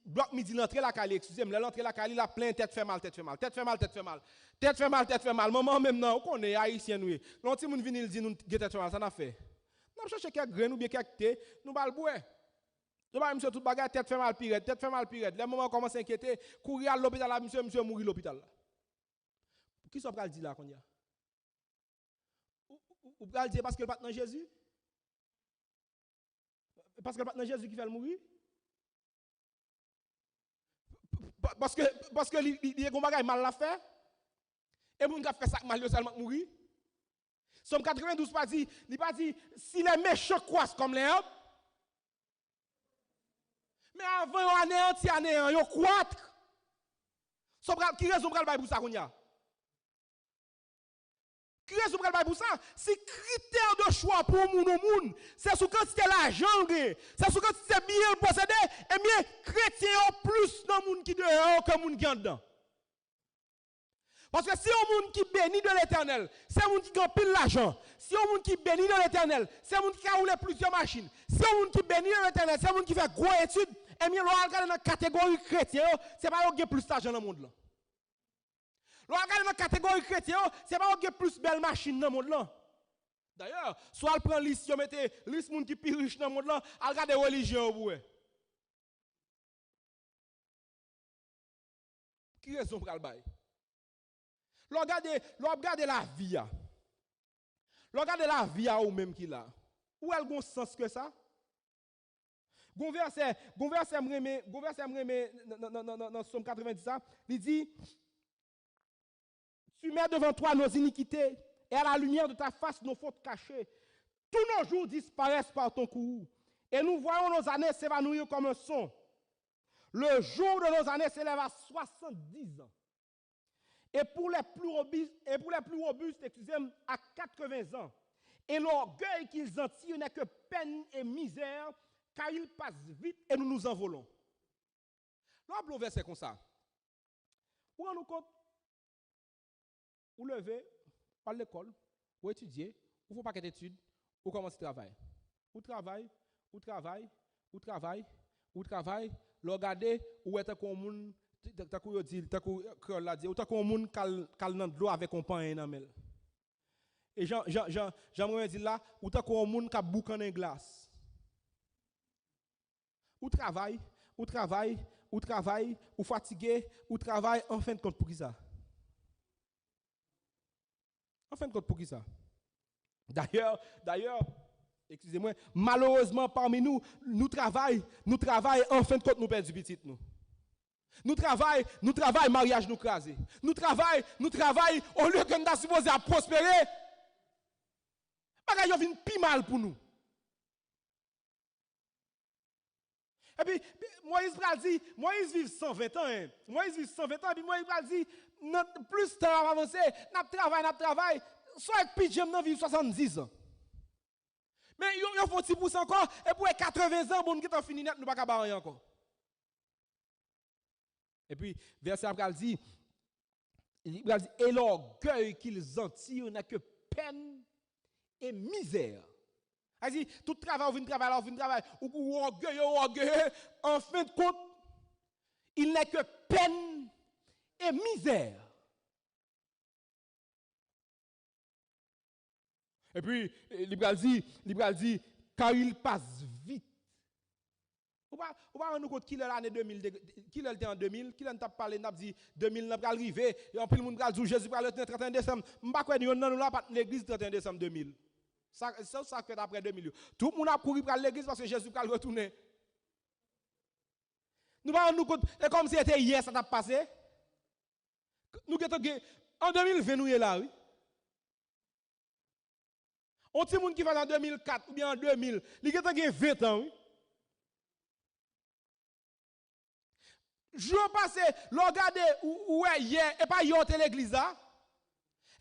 bloc midi l'entrée la Cali, excusez-moi, l'entrée la Cali la plein tête fait mal, tête fait mal, tête fait mal, tête fait mal. Tête fait mal, tête fait mal. Maman même non, on connaît haïtien nous. L'on ti moun vinn il dit nous tête fait mal, ça n'a fait. N'a chercher quelques graines ou bien quelques thé, nous bal boire. Je vais monsieur tout bagage tête fait mal pire, tête fait mal pire. Les moments commence à inquiéter, courir à l'hôpital là monsieur mourir l'hôpital là. Qui ça pral dire là qu'on y a? Ou pral dire parce que le pas dans Jésus? Parce que le pas dans Jésus qui fait le mourir? Parce que il y a un bagage mal la fait et moun ka fait ça mal seulement mourir. Somme 92 pas dit, il pas dit si les méchants croissent comme les hommes. Mais avant yon anéanti anéant, yon croître. Qui raison pral bay pour ça qu'on y a? Qui raison pral bay pour ça? Si critère de choix pour moun, c'est sous quantité l'argent, c'est sous quantité bien possédé, et bien chrétien plus dans moun qui dehors que moun qui en dedans. Parce que si on monde qui bénit de l'Éternel, c'est un monde qui gagne pile l'argent. Si on monde qui bénit de l'Éternel, c'est un monde qui a roulé plusieurs machines. Si on monde qui bénit de l'Éternel, c'est un monde qui fait gros études. Et bien, l'on regarde dans la catégorie chrétien, c'est pas qu'il y a plus d'argent dans le monde là. L'on regarde dans la catégorie chrétien, c'est pas qu'il y a plus belle machine dans le monde là. D'ailleurs, soit elle prend liste, elle mette liste monde qui plus riche dans le monde là, elle regarde les religions au bout. Qui raison pour le bail? Regardez la vie. Regardez la vie ou même qui là. Où elle a un sens que ça? Gon verset dans Somme 90 ça, il dit tu mets devant toi nos iniquités et à la lumière de ta face nos fautes cachées. Tous nos jours disparaissent par ton courroux et nous voyons nos années s'évanouir comme un son. Le jour de nos années s'élève à 70 ans. Et pour les plus robustes, excusez-moi, à 80 ans. Et l'orgueil qu'ils en tirent n'est que peine et misère, car ils passent vite et nous nous envolons. Là, on verset comme ça. Vous rendez compte? Vous levez, à l'école, vous étudiez, vous faites pas d'études, vous commencez à travailler. Vous travaillez, vous travaillez, vous travaillez, vous travaillez, vous regardez, vous êtes comme monde. Takou yo dit, takou krol la dit, ou takou moun kal nan d'eau avec un pain dans mel. Et j'aimerais dire là, ou takou moun ka boucan en glace. Ou travail, ou fatigué, ou travail en fin de compte pour qui ça? En fin de compte pour qui ça? D'ailleurs, excusez-moi, malheureusement parmi nous travaillons en fin de compte nous perdons du petit nous. Nous travaillons, mariage nous crasé. Nous travaillons, au lieu que nous sommes supposés à prospérer. Bagay yo vin pi mal pour nous. Et puis, Moïse vit 120 ans. Moïse vit 120 ans, et puis Moïse dit, plus de temps avancé, nous travaillons, soit avec Pidjem, nous vivons 70 ans. Mais il faut 10% encore, et pour 80 ans, bon, nous avons fini net, nous ne pouvons pas rien encore. Et puis, verset après, il dit, et l'orgueil qu'ils en tirent n'a que peine et misère. Il dit, tout travail, ou orgueil, en fin de compte, il n'est que peine et misère. Et puis, il dit, car il passe vite. Ou pas nous compte qui est l'année 2000, qui est en 2000, qui est parlé, n'a dit 2000 n'a pas arrivé, et en plus le monde va dire Jésus va le 31 décembre. M'pas quoi nous là pas l'église 31 décembre 2000. Ça fait après 2000. Tout le monde a couru pour l'église parce que Jésus va retourner. Nous pas nous compte et comme si c'était hier ça t'a passé. Nous en 2020 nous est là oui. On petit monde qui va en 2004 ou bien en 2000, il a 20 ans oui. Je passe, regardez où est hier, et pas hier à l'église là.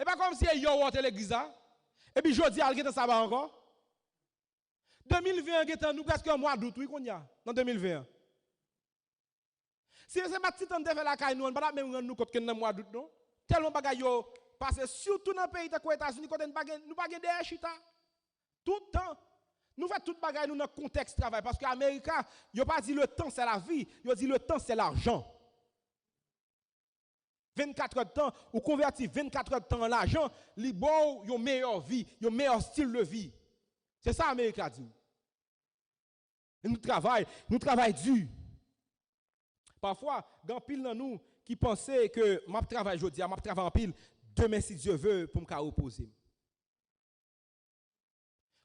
Et pas comme si yo wote l'église et puis jodi al gete ça va encore. 2020 gete nous presque un mois d'août oui qu'on y a dans 2021. Si c'est pas petit temps de faire la caille nous on pas même rendre nous compte que dans mois d'août non. Tellement bagay yo parce surtout dans pays aux États-Unis côté nous pas des chita. Tout le temps nous faisons tout bagay nous dans contexte travail parce que l'Amérique yo pas dit le temps c'est la vie, yo dit le temps c'est l'argent. 24 heures de temps, ou converti 24 heures de temps en l'argent, li bon yon meilleure vie, yon meilleur style de vie. C'est ça l'Amérique a dit. Et nous travaillons dur. Parfois, il y a pile dans nous qui pensaient que je travaille aujourd'hui, je travaille en pile, demain si Dieu veut, pour me reposer.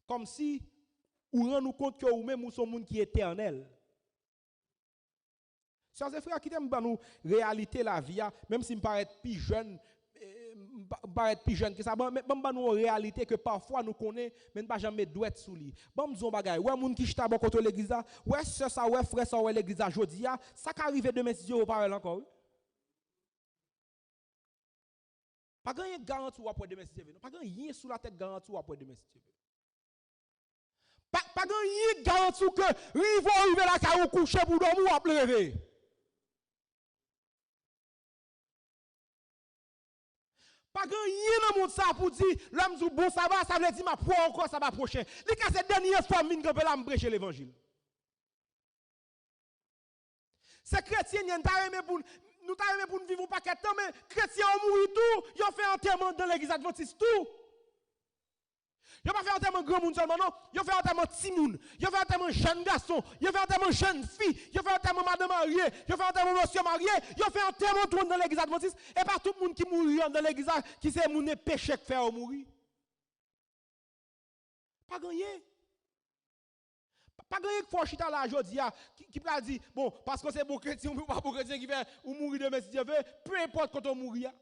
Comme si, ou rend nous compte que ou même nous sommes un monde qui est éternel. Chers et frères, qui t'aiment nous réalité la vie, même si me paraît plus jeune que ça, même nous réalité que parfois nous connaissons, mais nous pas jamais douet sous lui. Bon nous bagay, ouais moun qui chita bon côté l'église, ouais sœur ça, ouais frère ça, ouais l'église jodi ça qu'arrive demain si Dieu parle encore. Pas gagner garantie ou après demain si Dieu veut. Pas gagner sous la tête garantie ou après demain si Dieu veut. Pas gagner garantie que rivo arriver là ka ou coucher pour dormir ou après lever. Pas grand dans monde ça pour dire l'homme dit bon ça va ça veut dire ma pour encore ça va prochain. Les cas cette dernière fois mine que là me prêcher l'évangile. C'est chrétien nous t'a aimé pour nous vivre un paquet de temps mais chrétien ont mouru tout, ils ont fait enterrement dans l'église adventiste tout. Ils n'ont pas fait enterrement grand monde seulement non, ils ont fait enterrement petit monde, ils ont fait enterrement jeune garçon, ils ont fait enterrement jeune fille, ils ont fait enterrement madame mariée, ils ont fait enterrement monsieur marié, ils ont fait enterrement tout le monde dans l'église adventiste et pas tout le monde qui mourit dans l'église qui c'est moun péché que faire mourir. Pas gagné. Pas gagné que faut chita là aujourd'hui qui peut dire bon parce que c'est bon chrétien ou pas bon chrétien qui fait ou mourir demain si Dieu veut, peu importe quand on mourir.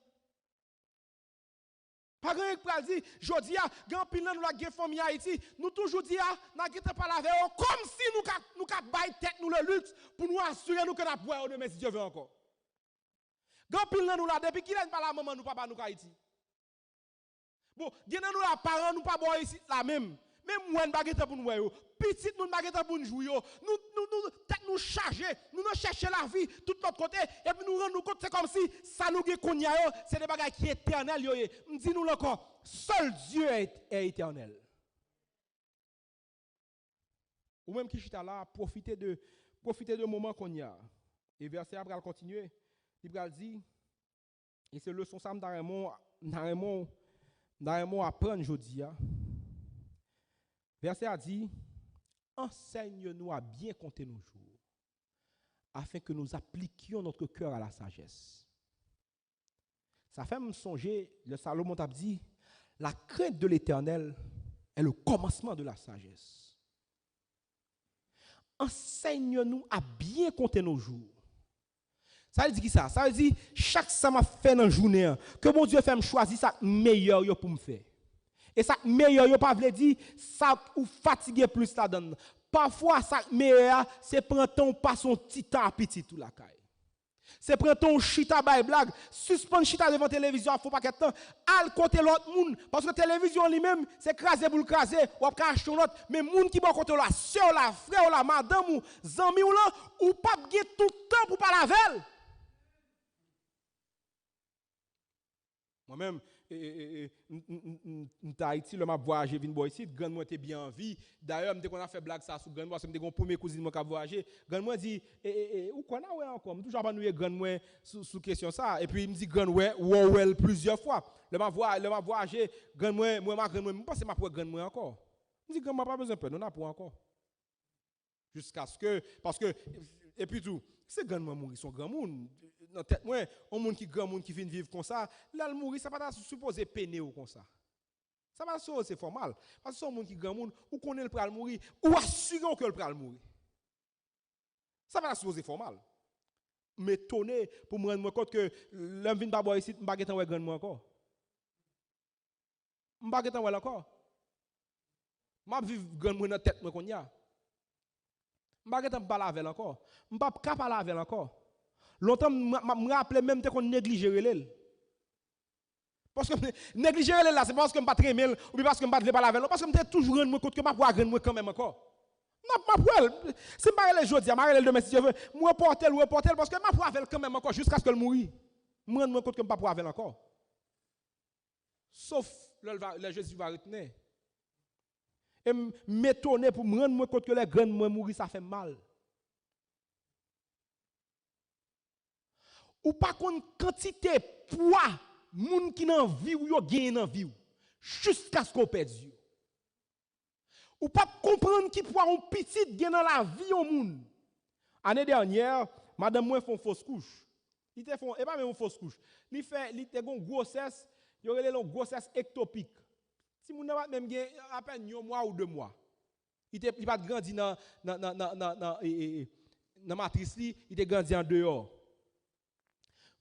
Pas grand pral dit jodi a grand pile nous la gen famille Haïti nous toujours dit n'a gete pas la veille comme si nous ka bail tête nous le luxe pour nous assurer nous que n'a boire demain si Dieu veut encore. Grand pile nous la depuis qu'il n'est pas la maman nous papa nous Haïti. Bon, gen nous la parents nous pas boire ici la même moi pas gete pour nous yo petit nous pas gete pour nous jouer nous tête nous charger nous chercher la vie tout notre côté et puis nous rendre nous compte c'est comme si ça nous gen konya yo c'est des bagages qui éternel yo me dit nous encore seul Dieu est éternel ou même qui chita là profiter de moment qu'on y a et verset après continuer il va dire et c'est leçon ça m'arrêmons apprendre aujourd'hui. Verset a dit, enseigne-nous à bien compter nos jours, afin que nous appliquions notre cœur à la sagesse. Ça fait me songer, le Salomon t'a dit, la crainte de l'Éternel est le commencement de la sagesse. Enseigne-nous à bien compter nos jours. Ça veut dire qui ça? Ça veut dire, chaque ça m'a fait dans la journée, que mon Dieu fait me choisir ça meilleur pour me faire. Et ça meilleur yo pas veut dire ça ou fatigué plus la donne. Parfois ça meilleur c'est prendre ton pas son petit temps petit tout la caille. C'est prendre ton chita bay blague, suspendre chita devant télévision faut pas que temps, al côté l'autre monde parce que télévision lui-même c'est craser pour le craser ou pas acheter l'autre mais monde qui bon côté la sœur la frère ou la madame ou zami ou là ou pas gagner tout le temps pour pas la veille. Moi-même Haïti le m'a voyager vinn boy ici grand moi était bien en vie d'ailleurs me qu'on a fait blague ça sur grand moi c'est me qu'on premier cousine moi qui a voyagé grand moi dit ou qu'on a ouais encore toujours pas nous grand moi sous question ça et puis il me dit grand ouais plusieurs fois le m'a voyager grand moi me pense m'a pour grand moi encore me dit grand moi pas besoin peur on a pour encore jusqu'à ce que parce que et puis tout c'est grand moi mourir son grand monde dans tête moi un monde qui grand monde qui vient vivre comme ça là le mourir ça pas supposé peiner ou comme ça pas c'est formal parce que son monde qui grand monde ou connaît le pral mourir ou assurer que le pral mourir ça pas supposé formal m'étonner pour me rendre compte que l'homme vient pas boire ici m'pa getan ouais grand moi encore m'pa getan ouais encore m'a vivre grand moi dans tête moi qu'on y a m'pa getan pas laver encore m'pa capable laver encore longtemps me rappeler même qu'on négliger relève Parce que négliger là, c'est parce que je ne pas très mal, ou parce que je ne pas la veille, parce que je suis toujours rendre compte que je ne pas rendre quand même encore. Si je ne les jeudi, je ne demain si je veux, je reporter parce que je ne pas quand même encore jusqu'à ce que je mourir. Je me rends compte que je ne pas avec encore. Sauf le Jésus va retenir. Et m'étonner pour me rendre compte que les graines mourir, ça fait mal. Ou pas qu'on quantité poids moun qui nan vie ou yo gagne nan vie jusqu'à ce qu'on perde Dieu. Ou pas comprendre qui poids un petit gagne dans la vie au monde. Année dernière, madame moi font fausse couche. Il te font et pas même une fausse couche. Il te gon grossesse, il y aurait une grossesse ectopique. Si moun n'a même gagne à peine un mois ou 2 mois. Il pas grandi dans matrice li, il te grandi en dehors.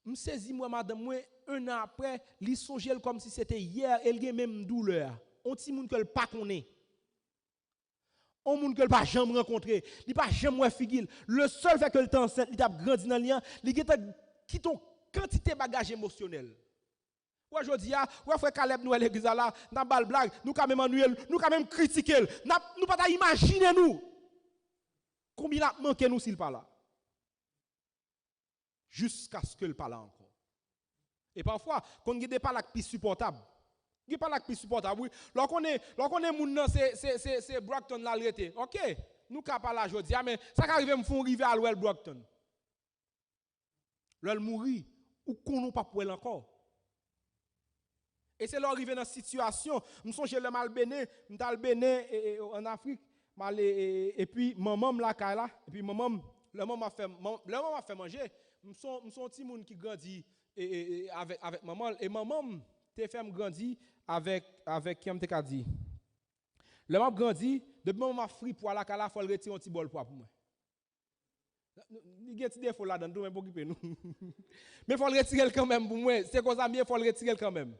Je saisis moi madame moi 1 an après, li songe comme si c'était hier, elle gen même douleur. On ti moun que le pas connaît. On moun que le pas jamais rencontré, li pas jamais figil. Le seul fait que le temps enceinte, il t'a grandi dans lien, li gen qui ton quantité bagage émotionnel. Ouais jodi a, ouais frère Caleb nous à l'église là, n'a bal blague, nous quand même Emmanuel, nous quand même critiquer, nous pas imaginer nous. Combien a manqué nous s'il pas là. Jusqu'à ce que le parle encore. Et parfois, quand il n'y a pas la plus supportable, il n'y a pas la plus supportable, oui. Lorsqu'on est moun nan, c'est Brockton là l'arrêté. OK, nous ka pas là aujourd'hui, mais ça arrive me font arriver à l'ouel Brockton. L'ouel mourir ou qu'on nous pas pour elle encore. Et c'est l'arrivée dans situation, me songe le mal béné, m'tal béné en Afrique, et puis maman la là, et puis maman le maman m'a fait manger. Nous sommes petit monde qui grandit avec maman et maman te fait grandir avec qui me t'a dit. Le m'a grandi depuis maman fri pour la kala faut retirer un petit bol pour moi. Il y a des défauts là-dedans mais pour occuper nous. Mais faut le retirer quand même pour moi, c'est comme ça bien faut le retirer quand même.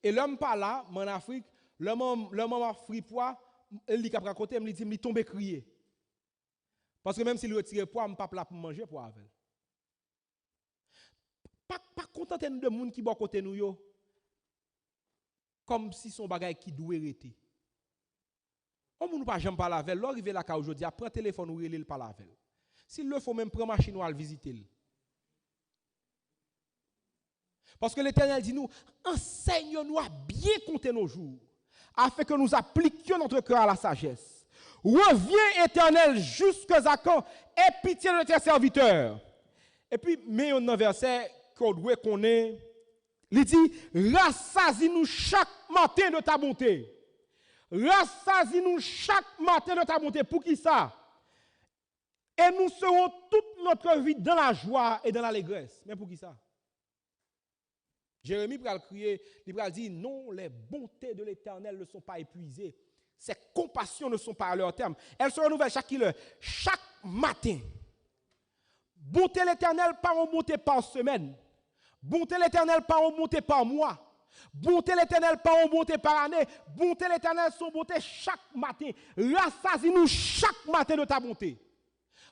Et l'homme pas là en Afrique, le maman fri pour elle dit qu'après côté me dit me tomber crier. Parce que même s'il retire poids, me pas là pour manger pour avec. Pas contenter de monde qui bon côté nous yo comme si son bagage qui doit arrêter. On ne pas jamais parler avec, l'arriver là aujourd'hui, prend téléphone ou relé parler avec. S'il le faut même prendre machine ou aller visiter. Parce que l'Éternel dit nous, enseigne-nous à bien compter nos jours, afin que nous appliquions notre cœur à la sagesse. Reviens, Éternel, jusqu'à quand, aie pitié de tes serviteurs. Et puis, mais un verset qu'on doit connaître, il dit, rassasie-nous chaque matin de ta bonté. Rassasie-nous chaque matin de ta bonté. Pour qui ça? Et nous serons toute notre vie dans la joie et dans l'allégresse. Mais pour qui ça? Jérémie va crier, il va dire, non, les bontés de l'Éternel ne sont pas épuisées. Ses compassions ne sont pas à leur terme. Elles se renouvellent chaque matin. Bonté l'Éternel, pas en bonté par semaine. Bonté l'Éternel, pas en bonté par mois. Bonté l'Éternel, pas en bonté par année. Bonté l'Éternel, son bonté chaque matin. Rassasie-nous chaque matin de ta bonté.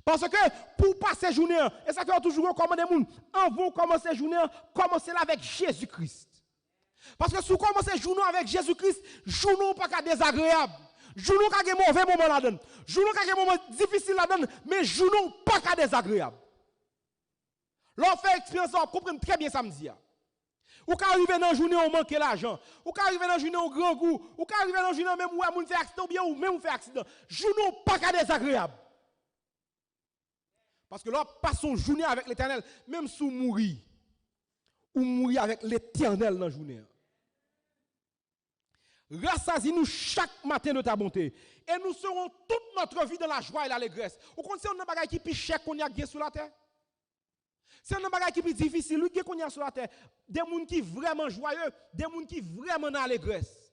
Parce que pour passer journée, et ça fait toujours recommander les gens, en vous commencer journée, commencez avec Jésus-Christ. Parce que si vous commencez journée avec Jésus-Christ, journée pas qu'à désagréable. Journée pas qu'à mauvais moment là-dedans. Journée pas qu'à moment difficile là-dedans, mais journée pas qu'à désagréable. L'on fait expérience, on comprend très bien samedi. Ou quand arriver dans la journée, on manque l'argent. Ou quand arriver dans la journée, on grand goût. Ou quand arriver dans la journée, même où on fait accident, ou bien ou même on fait accident. Journée pas qu'à désagréable. Parce que là, passons journée avec l'Éternel, même si on mourit, ou mourir avec l'Éternel dans la journée. Rassasie-nous chaque matin de ta bonté. Et nous serons toute notre vie dans la joie et l'allégresse. Vous connaissez un bagage qui est plus cher qu'on y a sur la terre? C'est un bagage qui est plus difficile qu'on y a sur la terre. Des gens qui sont vraiment joyeux, des gens qui sont vraiment dans l'allégresse.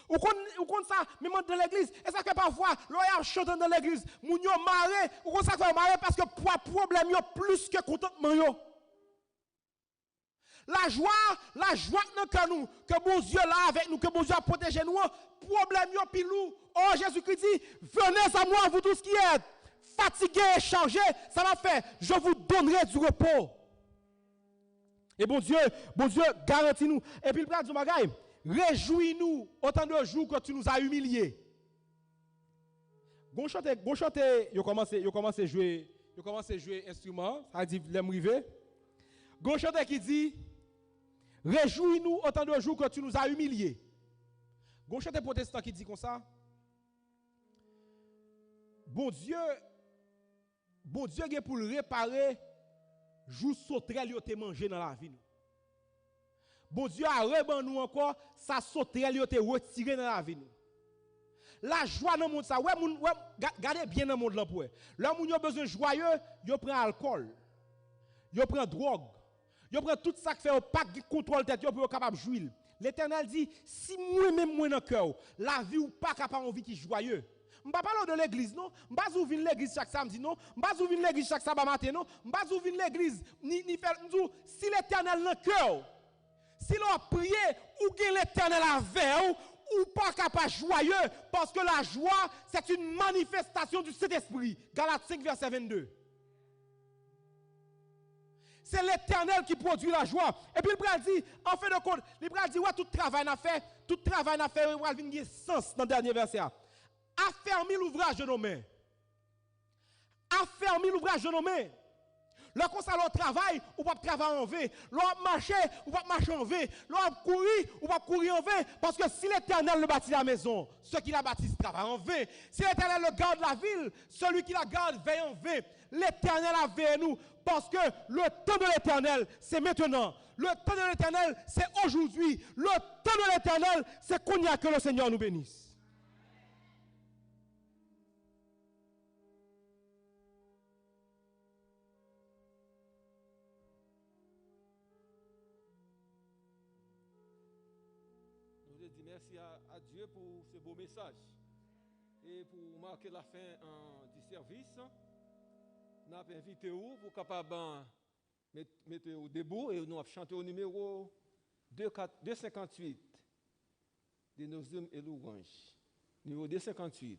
Ou qu'on ça, même dans l'église, et ça fait parfois, l'on chantant dans l'église, moun yo marre, ou qu'on ça fait marre parce que problème yo plus que contentement yo. La joie dans nous, que bon Dieu là avec nous, que bon Dieu a protégé nous, problème yo pilou. Oh Jésus-Christ dit, venez à moi vous tous qui êtes fatigués et chargés, ça va faire, je vous donnerai du repos. Et bon Dieu garantit nous. Et puis le père du bagaille, réjouis-nous autant de jours que tu nous as humiliés. Gon chante, yo commence à jouer instrument, ça dit l'aime rivé. Gon chante qui dit réjouis-nous autant de jours que tu nous as humiliés. Gon chante protestant qui dit comme ça. Bon Dieu est pour le réparer jour sauterelle yo te mangé dans la vie. Bon Dieu a reban nous encore ça sauterelle yo te retiré dans la vie. La joie dans le monde ça regardez bien dans le monde là pour là moun yo besoin joyeux yo prend alcool yo prend drogue yo prend tout ça qui fait pas de contrôle tête yo pour capable jouir. L'Éternel dit si moi même moi dans cœur la vie ou pas capable envie qui joyeux. M'pa parler de l'église non, m'pa ouvrir l'église chaque samedi non, m'pa ouvrir l'église chaque sabbat matin non, m'pa ouvrir l'église ni faire si l'Éternel dans cœur. Si l'on prie ou gagne l'Éternel avec ou pas capable joyeux parce que la joie c'est une manifestation du Saint-Esprit. Galates 5 verset 22. C'est l'Éternel qui produit la joie. Et puis il pral dit en fin de compte, il pral dit ouais tout travail n'a fait, il va venir sens dans le dernier verset. Affermis l'ouvrage de nos mains. Affermis l'ouvrage de nos mains. Lorsqu'on s'en travail, ou pas travailler en vain. Lorsqu'on marche, ou pas marcher en vain. Lorsqu'on courir, ou pas courir en vain. Parce que si l'Éternel le bâtit la maison, ceux qui la bâtissent travaillent en vain. Si l'Éternel le garde la ville, celui qui la garde veille en vain. L'Éternel a veillé nous. Parce que le temps de l'Éternel, c'est maintenant. Le temps de l'Éternel, c'est aujourd'hui. Le temps de l'Éternel, c'est qu'on y a que le Seigneur nous bénisse. Merci à Dieu pour ce beau message. Et pour marquer la fin du service, nous avons invité vous pour capable mettre au debout et nous avons chanté au numéro 258 de nos hommes et louanges. Numéro 258.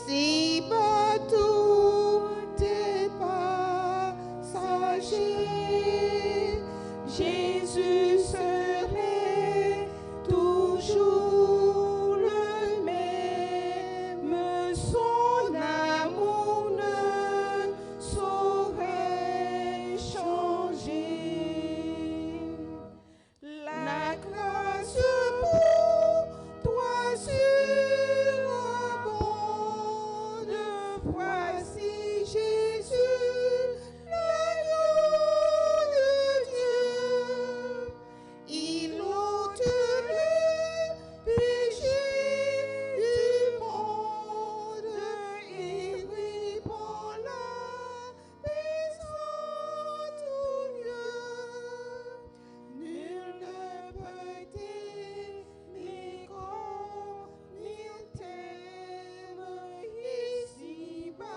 Si partout est passager, Jésus serait toujours le même. Son amour ne saurait changer. La grâce pour toi surabonde. Voici Jésus, l'agneau de Dieu. Il ôte le péché du monde et répand la paix en tout lieu. Nul ne peut t'aimer comme il t'aime ici-bas.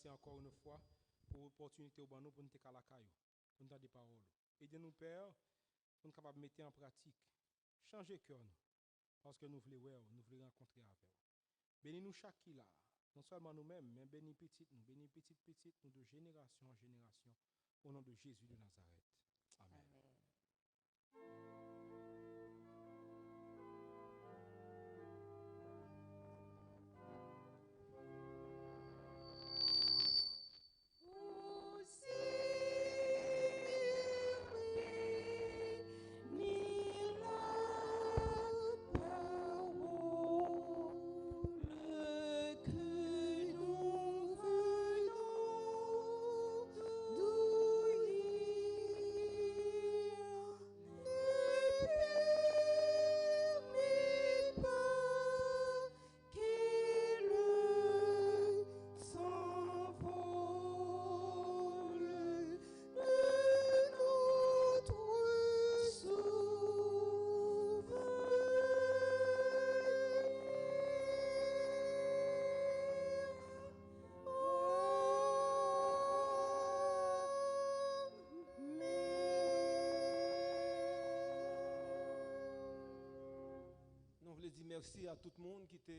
merci encore une fois pour l'opportunité pour nous pour nous être à la caillou, pour nous dire des paroles. Aidez-nous, Père, pour nous capables de mettre en pratique, changer cœur nous, parce que nous voulons rencontrer avec vous. Bénis-nous chaque qui là, non seulement nous-mêmes, mais bénis petit nous de génération en génération, au nom de Jésus de Nazareth. Amen. Merci à tout le monde qui te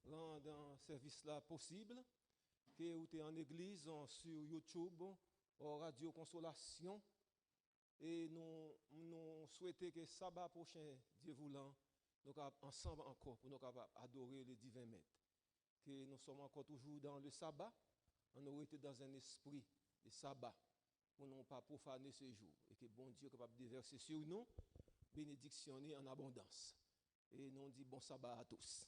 rend dans ce service-là possible, que vous êtes en église, sur YouTube, en Radio Consolation. Et nous souhaitons que sabbat prochain, Dieu voulant, nous sommes ensemble encore pour nous adorer le divin maître. Que nous sommes encore toujours dans le sabbat, on aurait été dans un esprit de sabbat pour ne pas profaner ce jour. Et que bon Dieu est capable de déverser sur nous bénédiction en abondance. Et nous disons bon sabbat à tous.